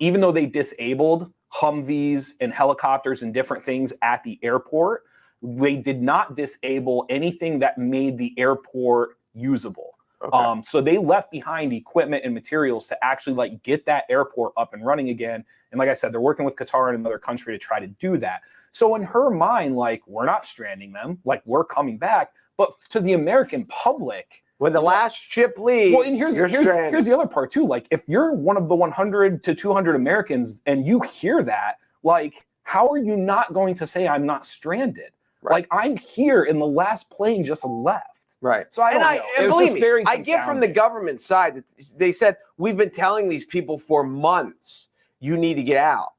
even though they disabled Humvees and helicopters and different things at the airport, they did not disable anything that made the airport usable. Okay. So they left behind equipment and materials to actually like get that airport up and running again. And like I said, they're working with Qatar and another country to try to do that. So in her mind, like, we're not stranding them, like, we're coming back. But to the American public,
when the last ship leaves,
well, and here's the other part too. Like, if you're one of the 100 to 200 Americans and you hear that, like, how are you not going to say I'm not stranded? Right. Like, I'm here and the last plane just left.
Right.
So I don't know.
And believe me, I
get
get from the government side that they said, we've been telling these people for months, you need to get out.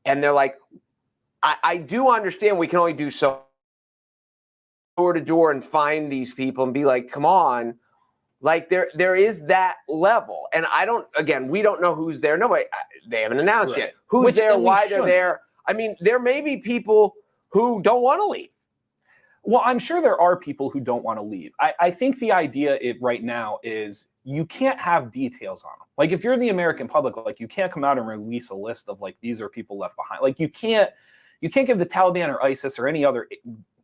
And they're like, I do understand we can only do so door to door and find these people and be like, come on. Like, there is that level. And we don't know who's there. Nobody, they haven't announced yet who's there, why they're there. I mean, there may be people who don't want to leave.
Well, I'm sure there are people who don't want to leave. I think the idea right now is you can't have details on them. Like, if you're the American public, like, you can't come out and release a list of like, these are people left behind. Like, you can't give the Taliban or ISIS or any other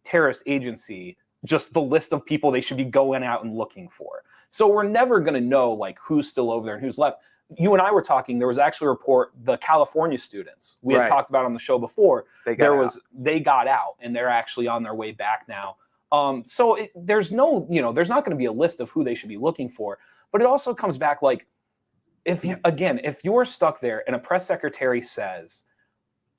terrorist agency just the list of people they should be going out and looking for. So we're never going to know like who's still over there and who's left. You and I were talking, there was actually a report, the California students we had talked about on the show before, they got out and they're actually on their way back now. So there's not going to be a list of who they should be looking for, but it also comes back like, if you're stuck there and a press secretary says,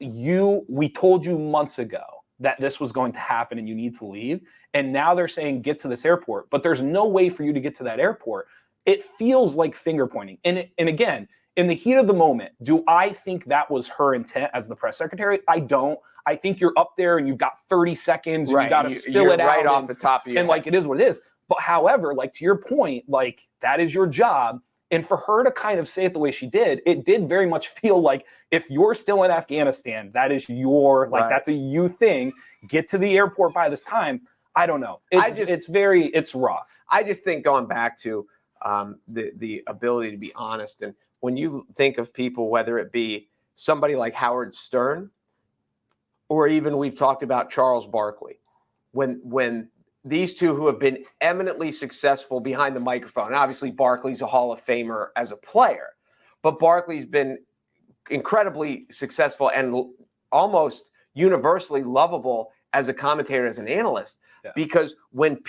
we told you months ago that this was going to happen and you need to leave, and now they're saying get to this airport, but there's no way for you to get to that airport. It feels like finger pointing. And again, in the heat of the moment, do I think that was her intent as the press secretary? I don't. I think you're up there and you've got 30 seconds and you got to spill it out
right off the top of your head.
Like, it is what it is. But however, like, to your point, like, that is your job. And for her to kind of say it the way she did, it did very much feel like, if you're still in Afghanistan, that is that's a you thing. Get to the airport by this time. I don't know. It's rough.
I just think going back to the ability to be honest. And when you think of people, whether it be somebody like Howard Stern, or even we've talked about Charles Barkley, when these two who have been eminently successful behind the microphone, obviously Barkley's a Hall of Famer as a player, but Barkley's been incredibly successful and almost universally lovable as a commentator, as an analyst. Because when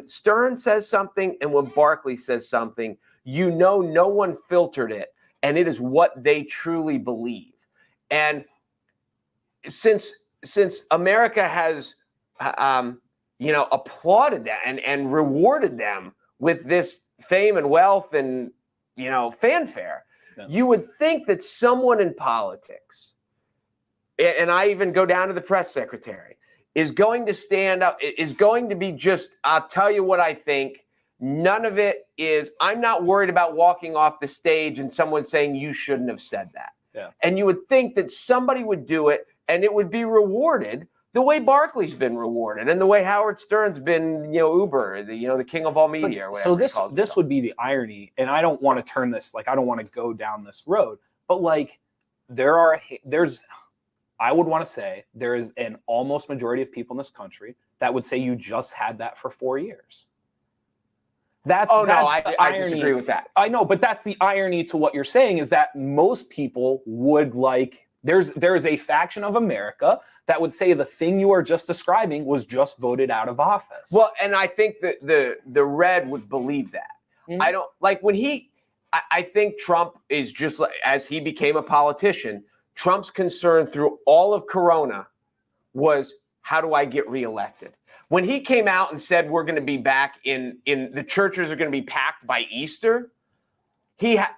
Stern says something and when Barkley says something, no one filtered it, and it is what they truly believe. And since America has applauded that and rewarded them with this fame and wealth and fanfare, you would think that someone in politics, and I even go down to the press secretary, is going to stand up, is going to be just, I'll tell you what I think. None of it is, I'm not worried about walking off the stage and someone saying you shouldn't have said that. Yeah. And you would think that somebody would do it and it would be rewarded the way Barkley's been rewarded and the way Howard Stern's been, Uber, the king of all media. Or whatever.
So this would be the irony, and I don't want to turn this, like, I don't want to go down this road, but like, I would want to say there is an almost majority of people in this country that would say you just had that for 4 years. I disagree with that. I know, but that's the irony to what you're saying, is that most people would like, there's a faction of America that would say the thing you are just describing was just voted out of office.
Well, and I think that the red would believe that. Mm-hmm. I don't like when I think Trump is just like, as he became a politician, Trump's concern through all of Corona was, how do I get reelected? When he came out and said we're going to be back in the churches are going to be packed by Easter,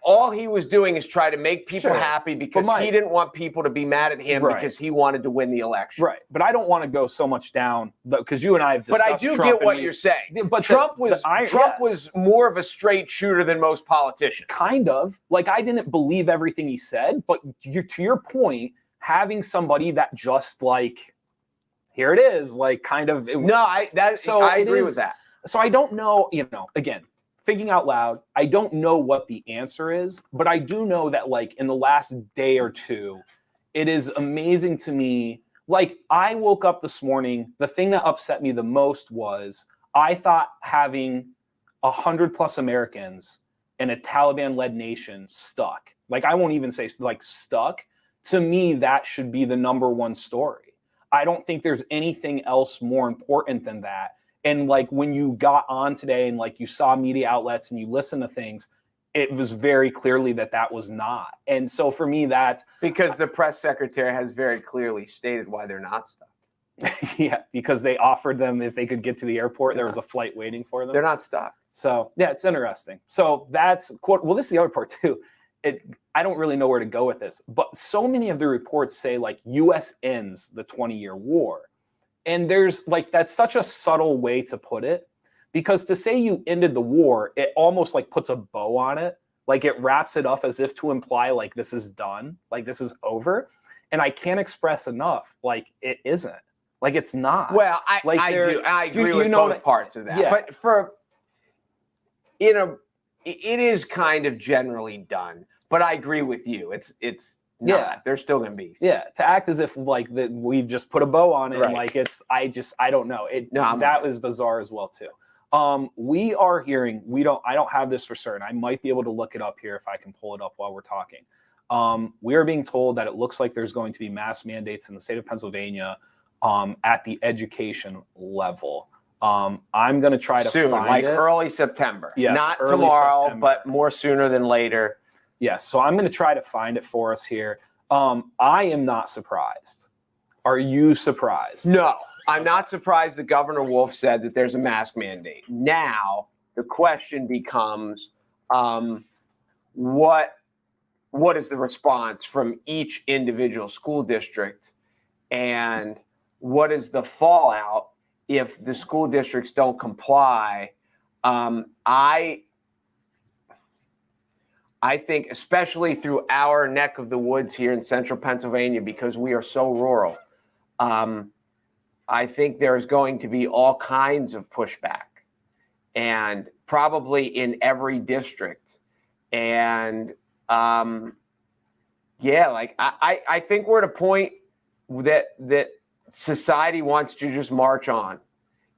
all he was doing is try to make people
Sure.
happy because
Mike,
he didn't want people to be mad at him
Right.
because he wanted to win the election.
Right. But I don't want to go so much down because you and I have discussed
But I do
Trump
get what you're saying.
But
Trump
yes.
was more of a straight shooter than most politicians.
Kind of. Like, I didn't believe everything he said, but to your point, having somebody that just like, here it is, like kind of.
I agree with that.
So I don't know, again, thinking out loud, I don't know what the answer is, but I do know that like in the last day or two, it is amazing to me. Like, I woke up this morning, the thing that upset me the most was I thought having 100+ Americans in a Taliban-led nation stuck. Like, I won't even say like stuck. To me, that should be the number one story. I don't think there's anything else more important than that. And like when you got on today and like you saw media outlets and you listen to things, it was very clearly that was not. And so for me, that's
because the press secretary has very clearly stated why they're not stuck.
Yeah, because they offered them if they could get to the airport, there was a flight waiting for them.
They're not stuck.
So yeah, it's interesting. So that's well, this is the other part too. I don't really know where to go with this, but so many of the reports say like U.S. ends the 20-year war. And there's like, that's such a subtle way to put it, because to say you ended the war, it almost like puts a bow on it. Like it wraps it up as if to imply like this is done, like this is over. And I can't express enough, like it isn't. Like it's not.
Well, I agree with both parts of that.
Yeah.
But it is kind of generally done. But I agree with you. It's not.
Yeah.
They're still going to be.
Yeah, to act as if like that we've just put a bow on it,
Right.
and like I don't know. That was bizarre as well too. We are hearing, I don't have this for certain. I might be able to look it up here if I can pull it up while we're talking. We are being told that it looks like there's going to be mass mandates in the state of Pennsylvania at the education level. I'm going to try to find it.
Early September.
Yes,
not
early
tomorrow,
September.
but more sooner than later.
Yes, so I'm going to try to find it for us here. I am not surprised. Are you surprised?
No, I'm not surprised that Governor Wolf said that there's a mask mandate. Now, the question becomes, what is the response from each individual school district, and what is the fallout if the school districts don't comply? I think, especially through our neck of the woods here in central Pennsylvania, because we are so rural, I think there's going to be all kinds of pushback, and probably in every district. And I think we're at a point that society wants to just march on.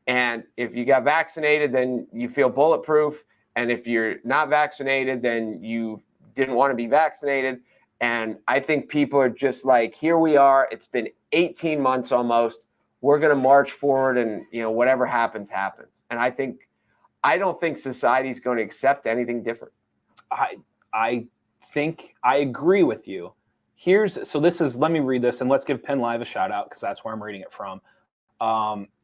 And if you got vaccinated, then you feel bulletproof. And if you're not vaccinated, then you didn't want to be vaccinated. And I think people are just like, here we are. It's been 18 months almost. We're going to march forward, and whatever happens, happens. And I don't think society's going to accept anything different.
I think I agree with you. Let me read this, and let's give Penn Live a shout out because that's where I'm reading it from.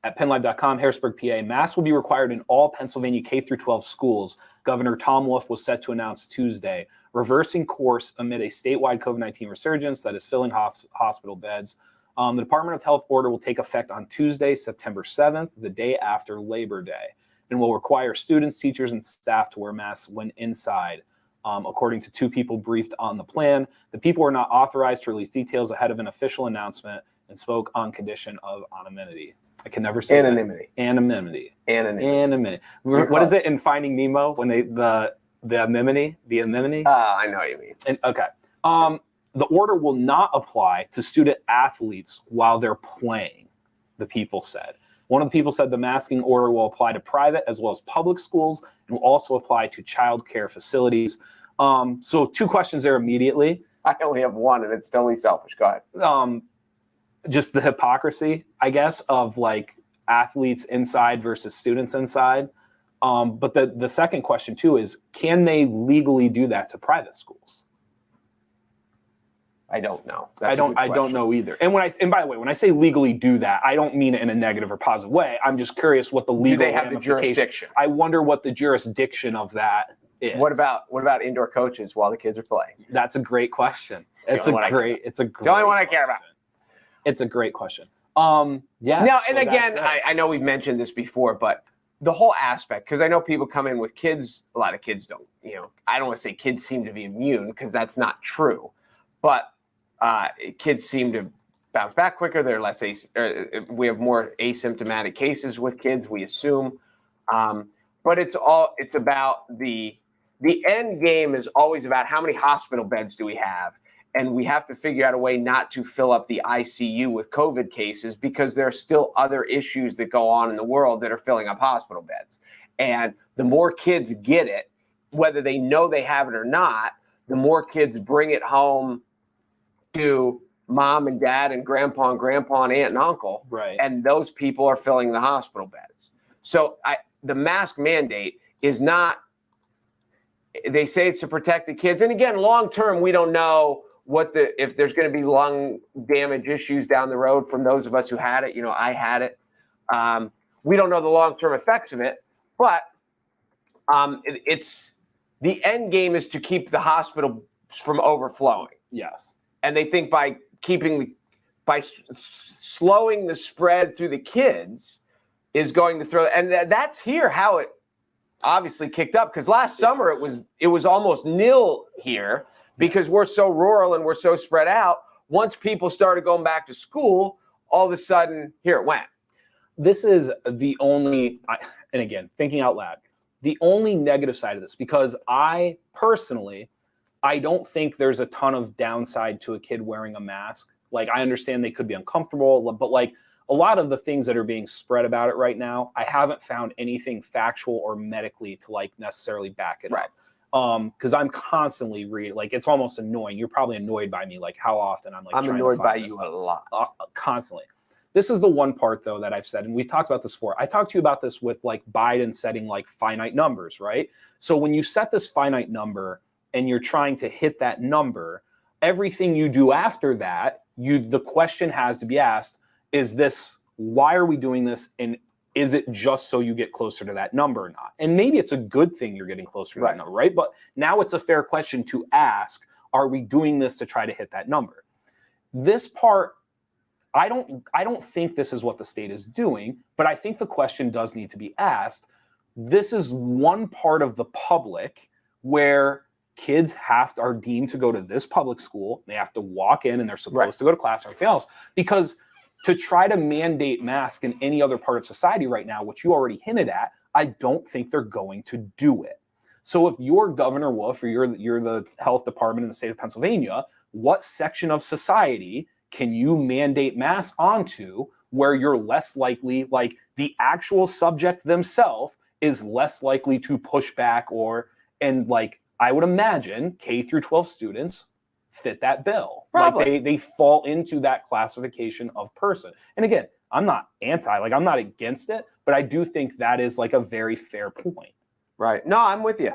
At PennLive.com, Harrisburg, PA, masks will be required in all Pennsylvania K-12 schools. Governor Tom Wolf was set to announce Tuesday, reversing course amid a statewide COVID-19 resurgence that is filling hospital beds. The Department of Health order will take effect on Tuesday, September 7th, the day after Labor Day, and will require students, teachers, and staff to wear masks when inside. According to two people briefed on the plan, the people were not authorized to release details ahead of an official announcement and spoke on condition of anonymity. I can never say
anonymity.
That. Anonymity.
Anonymity.
What is it in Finding Nemo when the anonymity? The anonymity?
I know what you mean.
Okay. The order will not apply to student athletes while they're playing, the people said. One of the people said the masking order will apply to private as well as public schools and will also apply to child care facilities. So two questions there immediately.
I only have one, and it's totally selfish. Go ahead.
Just the hypocrisy, I guess, of like athletes inside versus students inside. But the second question too is, can they legally do that to private schools?
I don't know.
I don't know either. And by the way, when I say legally do that, I don't mean it in a negative or positive way. I'm just curious what the legal
do they have the jurisdiction?
I wonder what the jurisdiction of that is.
What about indoor coaches while the kids are playing?
That's a great question.
It's the only one I care about.
It's a great question. Yeah.
Now, and again, I know we've mentioned this before, but the whole aspect, because I know people come in with kids. A lot of kids don't. I don't want to say kids seem to be immune because that's not true, but kids seem to bounce back quicker. They're less. We have more asymptomatic cases with kids, we assume. But it's about the end game is always about how many hospital beds do we have. And we have to figure out a way not to fill up the ICU with COVID cases because there are still other issues that go on in the world that are filling up hospital beds. And the more kids get it, whether they know they have it or not, the more kids bring it home to mom and dad and grandpa and aunt and uncle.
Right.
And those people are filling the hospital beds. So the mask mandate is not, they say it's to protect the kids. And again, long term, we don't know if there's going to be lung damage issues down the road from those of us who had it. I had it. We don't know the long-term effects of it, but it's the end game is to keep the hospitals from overflowing.
Yes.
And they think by slowing the spread through the kids is going to throw, and that's here how it obviously kicked up, because last summer it was almost nil here. Because we're so rural and we're so spread out, once people started going back to school, all of a sudden, here it went.
This is the only, and again, thinking out loud, the only negative side of this, because I don't think there's a ton of downside to a kid wearing a mask. Like, I understand they could be uncomfortable, but like a lot of the things that are being spread about it right now, I haven't found anything factual or medically to like necessarily back it up. Because I'm constantly reading, like, it's almost annoying. You're probably annoyed by me, like how often I'm
annoyed by you a lot,
constantly. This is the one part though that I've said, and we've talked about this before. I talked to you about this with like Biden setting like finite numbers, right? So when you set this finite number and you're trying to hit that number, everything you do after that, the question has to be asked: why are we doing this? And is it just so you get closer to that number or not? And maybe it's a good thing you're getting closer to that number, right? But now it's a fair question to ask, are we doing this to try to hit that number? This part, I don't think this is what the state is doing, but I think the question does need to be asked. This is one part of the public where kids are deemed to go to this public school. They have to walk in and they're supposed to go to class and everything else, because to try to mandate masks in any other part of society right now, which you already hinted at, I don't think they're going to do it. So if you're Governor Wolf or you're the health department in the state of Pennsylvania, what section of society can you mandate masks onto where you're less likely, like the actual subject themselves is less likely to push back and like I would imagine K through 12 students fit that bill.
Probably.
Like they fall into that classification of person. And again, I'm not I'm not against it, but I do think that is like a very fair point.
Right. No, I'm with you.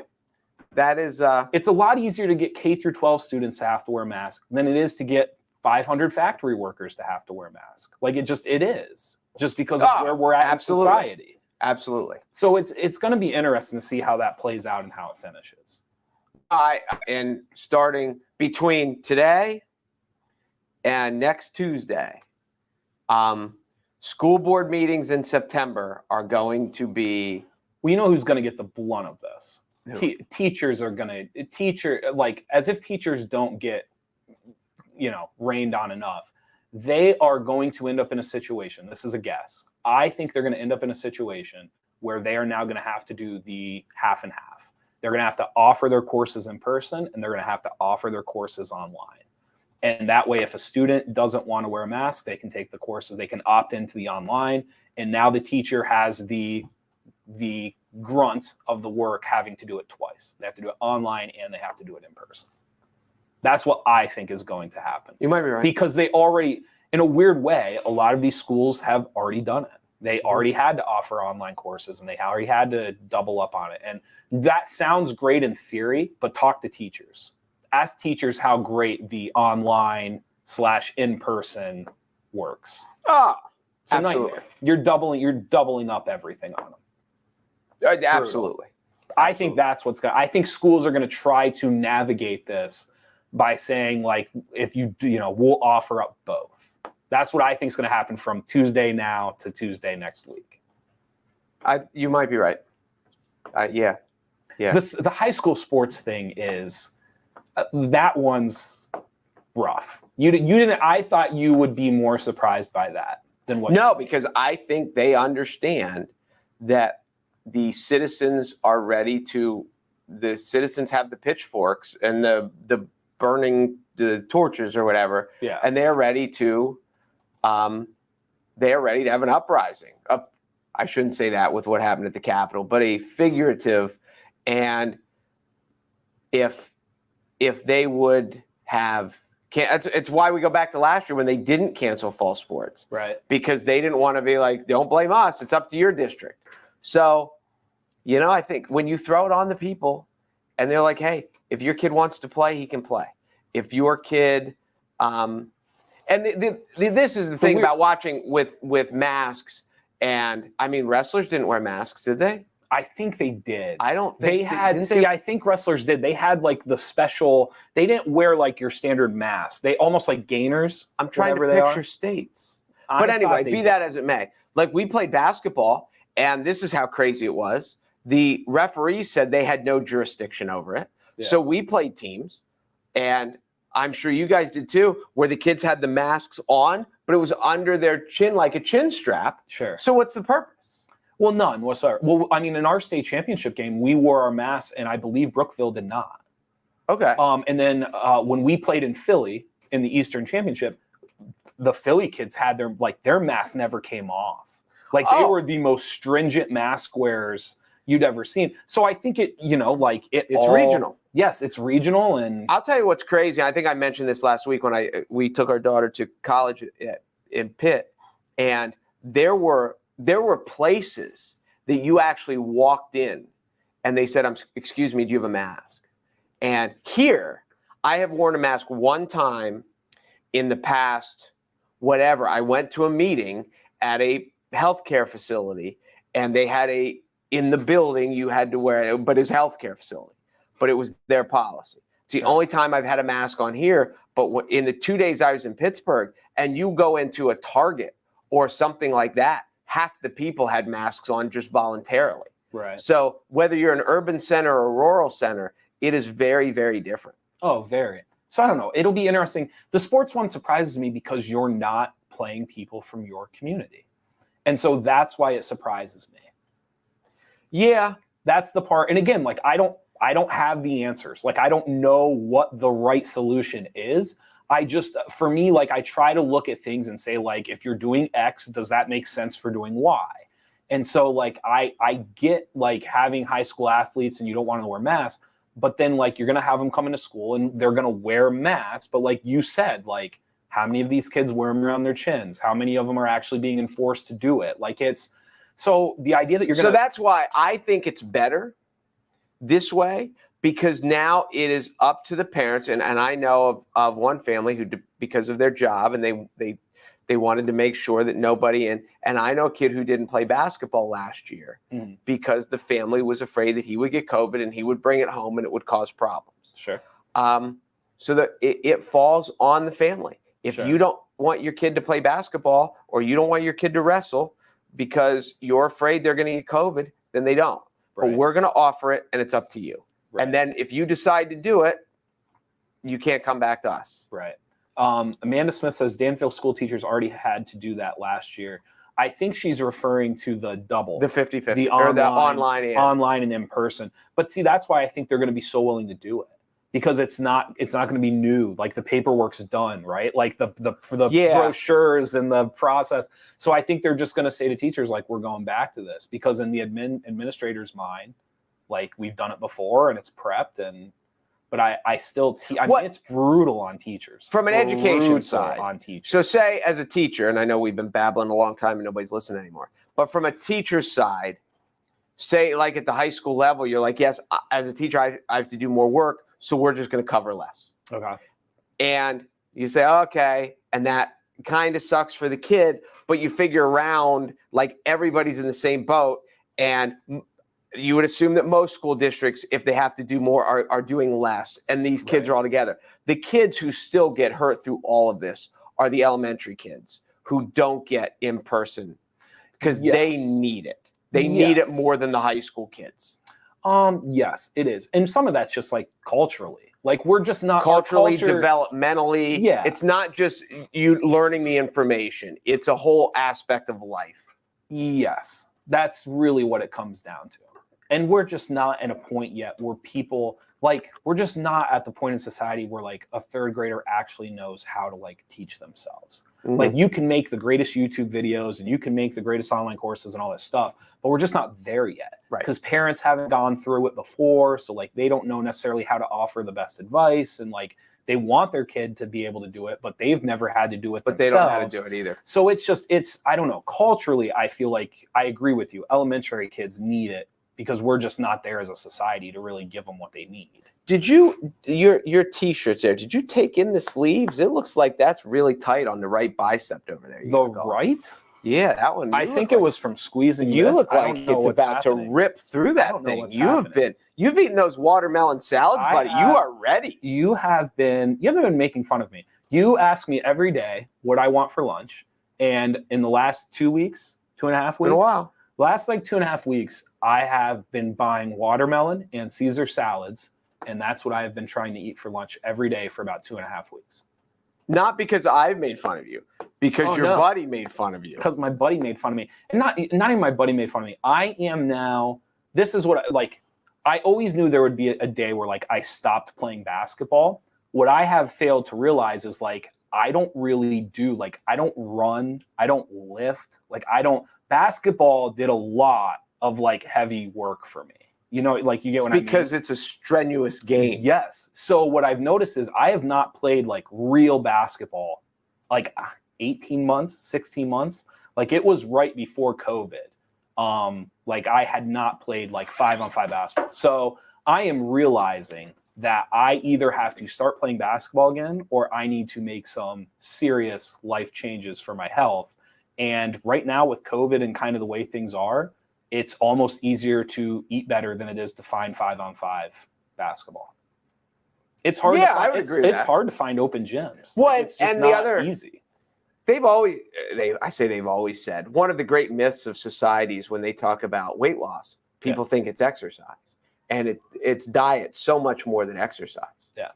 That is
it's a lot easier to get K through 12 students to have to wear masks than it is to get 500 factory workers to have to wear masks. Like it is just because of where we're at in society.
Absolutely.
So it's going to be interesting to see how that plays out and how it finishes.
And starting between today and next Tuesday, school board meetings in September are going to be.
Well, you know who's going to get the blunt of this? Teachers are going to like as if teachers don't get, rained on enough. They are going to end up in a situation. This is a guess. I think they're going to end up in a situation where they are now going to have to do the half and half. They're going to have to offer their courses in person, and they're going to have to offer their courses online. And that way, if a student doesn't want to wear a mask, they can take the courses. They can opt into the online. And now the teacher has the grunt of the work having to do it twice. They have to do it online and they have to do it in person. That's what I think is going to happen.
You might be right.
Because they already, in a weird way, a lot of these schools have already done it. They already had to offer online courses and they already had to double up on it. And that sounds great in theory, but talk to teachers. Ask teachers how great the online / in-person works. It's a
absolutely.
nightmare. You're doubling up everything on them.
Absolutely.
I think that's what's going to, I think schools are going to try to navigate this by saying, like, if you we'll offer up both. That's what I think is going to happen from Tuesday now to Tuesday next week.
You might be right. Yeah.
The high school sports thing is that one's rough. You didn't. I thought you would be more surprised by that than what.
No, because I think they understand that the citizens are ready to. The citizens have the pitchforks and the burning the torches or whatever.
Yeah.
And they're ready to. They are ready to have an uprising. I shouldn't say that with what happened at the Capitol, but a figurative. And if they would have, it's why we go back to last year when they didn't cancel fall sports,
right?
Because they didn't want to be like, don't blame us. It's up to your district. So, I think when you throw it on the people, and they're like, hey, if your kid wants to play, he can play. If your kid, this is the thing about watching with masks. And I mean, wrestlers didn't wear masks, did they?
I think they did.
I don't think
they had. I think wrestlers did. They had like the special. They didn't wear like your standard mask. They almost like gainers.
I'm trying to picture states. But anyway, be that as it may, like we played basketball, and this is how crazy it was. The referees said they had no jurisdiction over it. Yeah. So we played teams, and I'm sure you guys did too, where the kids had the masks on, but it was under their chin like a chin strap.
Sure.
So what's the purpose?
Well, none whatsoever. Well, I mean, in our state championship game, we wore our masks, and I believe Brookville did not.
Okay.
And then when we played in Philly in the Eastern Championship, the Philly kids had their masks never came off. Like they were the most stringent mask wearers you'd ever seen. So I think it's
regional.
Yes, it's regional. And
I'll tell you what's crazy. I think I mentioned this last week when we took our daughter to college in Pitt, and there were places that you actually walked in and they said, excuse me, do you have a mask? And here, I have worn a mask one time in the past, whatever. I went to a meeting at a healthcare facility, and they had in the building, you had to wear it, but it's a healthcare facility. But it was their policy. It's the only time I've had a mask on here, but in the 2 days I was in Pittsburgh, and you go into a Target or something like that, half the people had masks on just voluntarily.
Right.
So whether you're an urban center or a rural center, it is very, very different.
Oh, very. So I don't know. It'll be interesting. The sports one surprises me because you're not playing people from your community. And so that's why it surprises me.
Yeah.
That's the part. And again, like I don't have the answers. Like I don't know what the right solution is. For me, like I try to look at things and say, like, if you're doing X, does that make sense for doing Y? And so like I get like having high school athletes and you don't want to wear masks, but then like you're going to have them come into school and they're going to wear masks. But like you said, like how many of these kids wear them around their chins? How many of them are actually being enforced to do it? Like so the idea that you're going to.
So that's why I think it's better this way, because now it is up to the parents. And I know of one family who, because of their job, and they wanted to make sure that nobody, and I know a kid who didn't play basketball last year because the family was afraid that he would get COVID and he would bring it home and it would cause problems.
Sure.
So that it falls on the family. If you don't want your kid to play basketball, or you don't want your kid to wrestle because you're afraid they're going to get COVID, then they don't. Right. But we're going to offer it, and it's up to you. Right. And then if you decide to do it, you can't come back to us.
Right. Amanda Smith says Danville school teachers already had to do that last year. I think she's referring to the double.
The 50-50.
The online and in person. But see, that's why I think they're going to be so willing to do it. Because it's not going to be new. Like the paperwork's done, right? Like the brochures and the process. So I think they're just going to say to teachers, like, we're going back to this, because in the administrator's mind, like we've done it before and it's prepped. But I still I mean, it's brutal on teachers.
From an education side
on teachers.
So say as a teacher, and I know we've been babbling a long time and nobody's listening anymore, but from a teacher's side, say like at the high school level, you're like, yes, as a teacher, I have to do more work. So we're just going to cover less.
Okay.
And you say, okay. And that kind of sucks for the kid, but you figure around like everybody's in the same boat. And you would assume that most school districts, if they have to do more, are doing less, and these kids are all together. The kids who still get hurt through all of this are the elementary kids who don't get in person because they need it. They need it more than the high school kids.
Yes, it is. And some of that's just like culturally. Like we're just not
culturally, developmentally. Yeah. It's not just you learning the information. It's a whole aspect of life.
Yes. That's really what it comes down to. And we're just not at a point yet where people like, we're just not at the point in society where like a third grader actually knows how to like teach themselves. Mm-hmm. Like you can make the greatest YouTube videos and you can make the greatest online courses and all that stuff, but we're just not there yet.
Right.
Because parents haven't gone through it before. So like they don't know necessarily how to offer the best advice, and like they want their kid to be able to do it, but they've never had to do it themselves.
But they don't know how to do it either.
So it's, I don't know, culturally, I feel like I agree with you. Elementary kids need it because we're just not there as a society to really give them what they need.
Did you, your t-shirts there, did you take in the sleeves? It looks like that's really tight on the right bicep over there.
The right?
Yeah, that one.
I think it was from squeezing.
You look like it's about to rip through that thing. You've eaten those watermelon salads, buddy. You are ready.
You haven't been making fun of me. You ask me every day what I want for lunch. And in the last 2 weeks, 2.5 weeks,
been a while.
Last like 2.5 weeks, I have been buying watermelon and Caesar salads. And that's what I have been trying to eat for lunch every day for about 2.5 weeks.
Not because I made fun of you, because your buddy made fun of you.
Because my buddy made fun of me. And not even my buddy made fun of me. I am now, this is what I always knew there would be a day where like I stopped playing basketball. What I have failed to realize is like, I don't really do, like, I don't run, I don't lift, like basketball did a lot of like heavy work for me. You know, like you get what I mean?
Because it's a strenuous game.
Yes. So what I've noticed is I have not played like real basketball like 18 months, 16 months. Like it was right before COVID. Like I had not played like 5-on-5 basketball. So I am realizing that I either have to start playing basketball again or I need to make some serious life changes for my health. And right now with COVID and kind of the way things are, it's almost easier to eat better than it is to find 5-on-5 basketball. It's hard.
Yeah, I would agree with
it's hard to find open gyms.
Well,
it's just
and
not
the other
easy.
They've always said one of the great myths of societies when they talk about weight loss, people think it's exercise, and it's diet so much more than exercise. Yeah.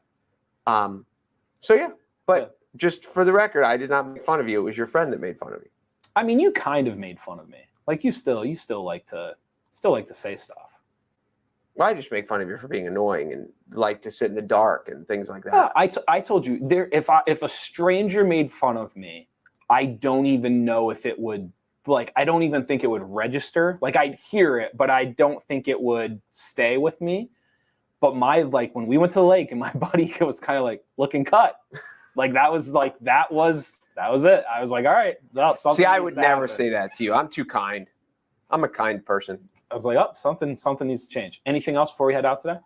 Just for the record, I did not make fun of you. It was your friend that made fun of you.
I mean, you kind of made fun of me. Like you still like to say stuff.
Well, I just make fun of you for being annoying and like to sit in the dark and things like that.
I told you there. If a stranger made fun of me, I don't even know if it would I don't even think it would register. Like I'd hear it, but I don't think it would stay with me. But when we went to the lake and my buddy was kind of like looking cut, like that was it. I was like, all right. Well,
see, I would never say that to you. I'm too kind. I'm a kind person.
I was like, oh, something needs to change. Anything else before we head out today?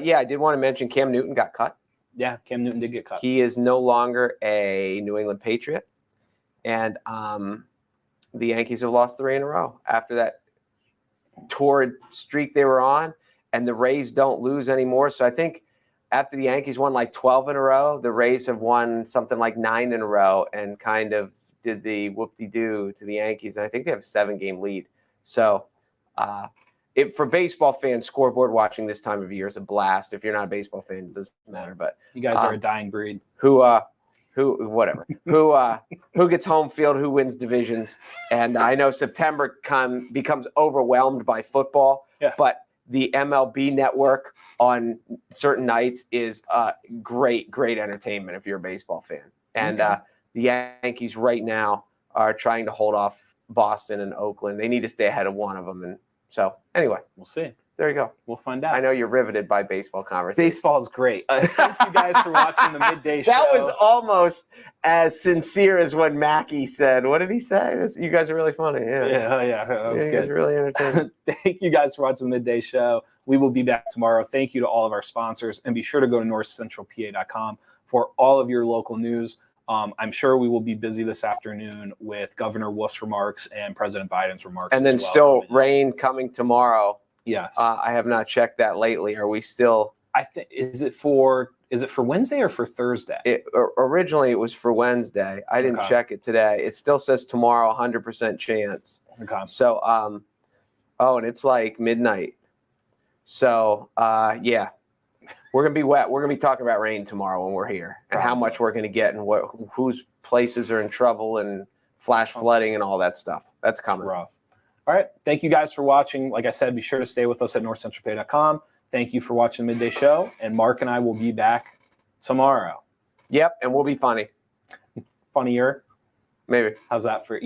Yeah, I did want to mention Cam Newton got cut.
Yeah, Cam Newton did get cut.
He is no longer a New England Patriot. And the Yankees have lost 3 in a row after that torrid streak they were on. And the Rays don't lose anymore. So I think after the Yankees won like 12 in a row, the Rays have won something like 9 in a row and kind of did the whoop-de-doo to the Yankees. And I think they have a 7-game lead. So for baseball fans, scoreboard watching this time of year is a blast. If you're not a baseball fan, it doesn't matter. But
you guys are a dying breed.
Who gets home field, who wins divisions. And I know September becomes overwhelmed by football, but the MLB network on certain nights is great entertainment if you're a baseball fan. And the Yankees right now are trying to hold off Boston and Oakland. They need to stay ahead of one of them. And so anyway,
we'll see.
There you go.
We'll find out.
I know you're riveted by baseball conversation.
Baseball is great. Thank you guys for watching the Midday Show.
That was almost as sincere as when Mackey said. What did he say? You guys are really funny.
Yeah. That was good.
You guys are really entertaining.
Thank you guys for watching the Midday Show. We will be back tomorrow. Thank you to all of our sponsors. And be sure to go to NorthcentralPa.com for all of your local news. I'm sure we will be busy this afternoon with Governor Wolf's remarks and President Biden's remarks.
And then still rain coming tomorrow.
Yes.
I have not checked that lately. Are we still?
I think is it for Wednesday or for Thursday?
Originally, it was for Wednesday. I didn't check it today. It still says tomorrow, 100% chance.
Okay.
So, and it's like midnight. So, yeah, we're gonna be wet. We're gonna be talking about rain tomorrow when we're here, and how much we're gonna get, and whose places are in trouble, and flash flooding, and all that stuff. That's coming.
It's rough. All right. Thank you guys for watching. Like I said, be sure to stay with us at NorthcentralPa.com. Thank you for watching the Midday Show, and Mark and I will be back tomorrow.
Yep, and we'll be funny.
Funnier.
Maybe.
How's that for you?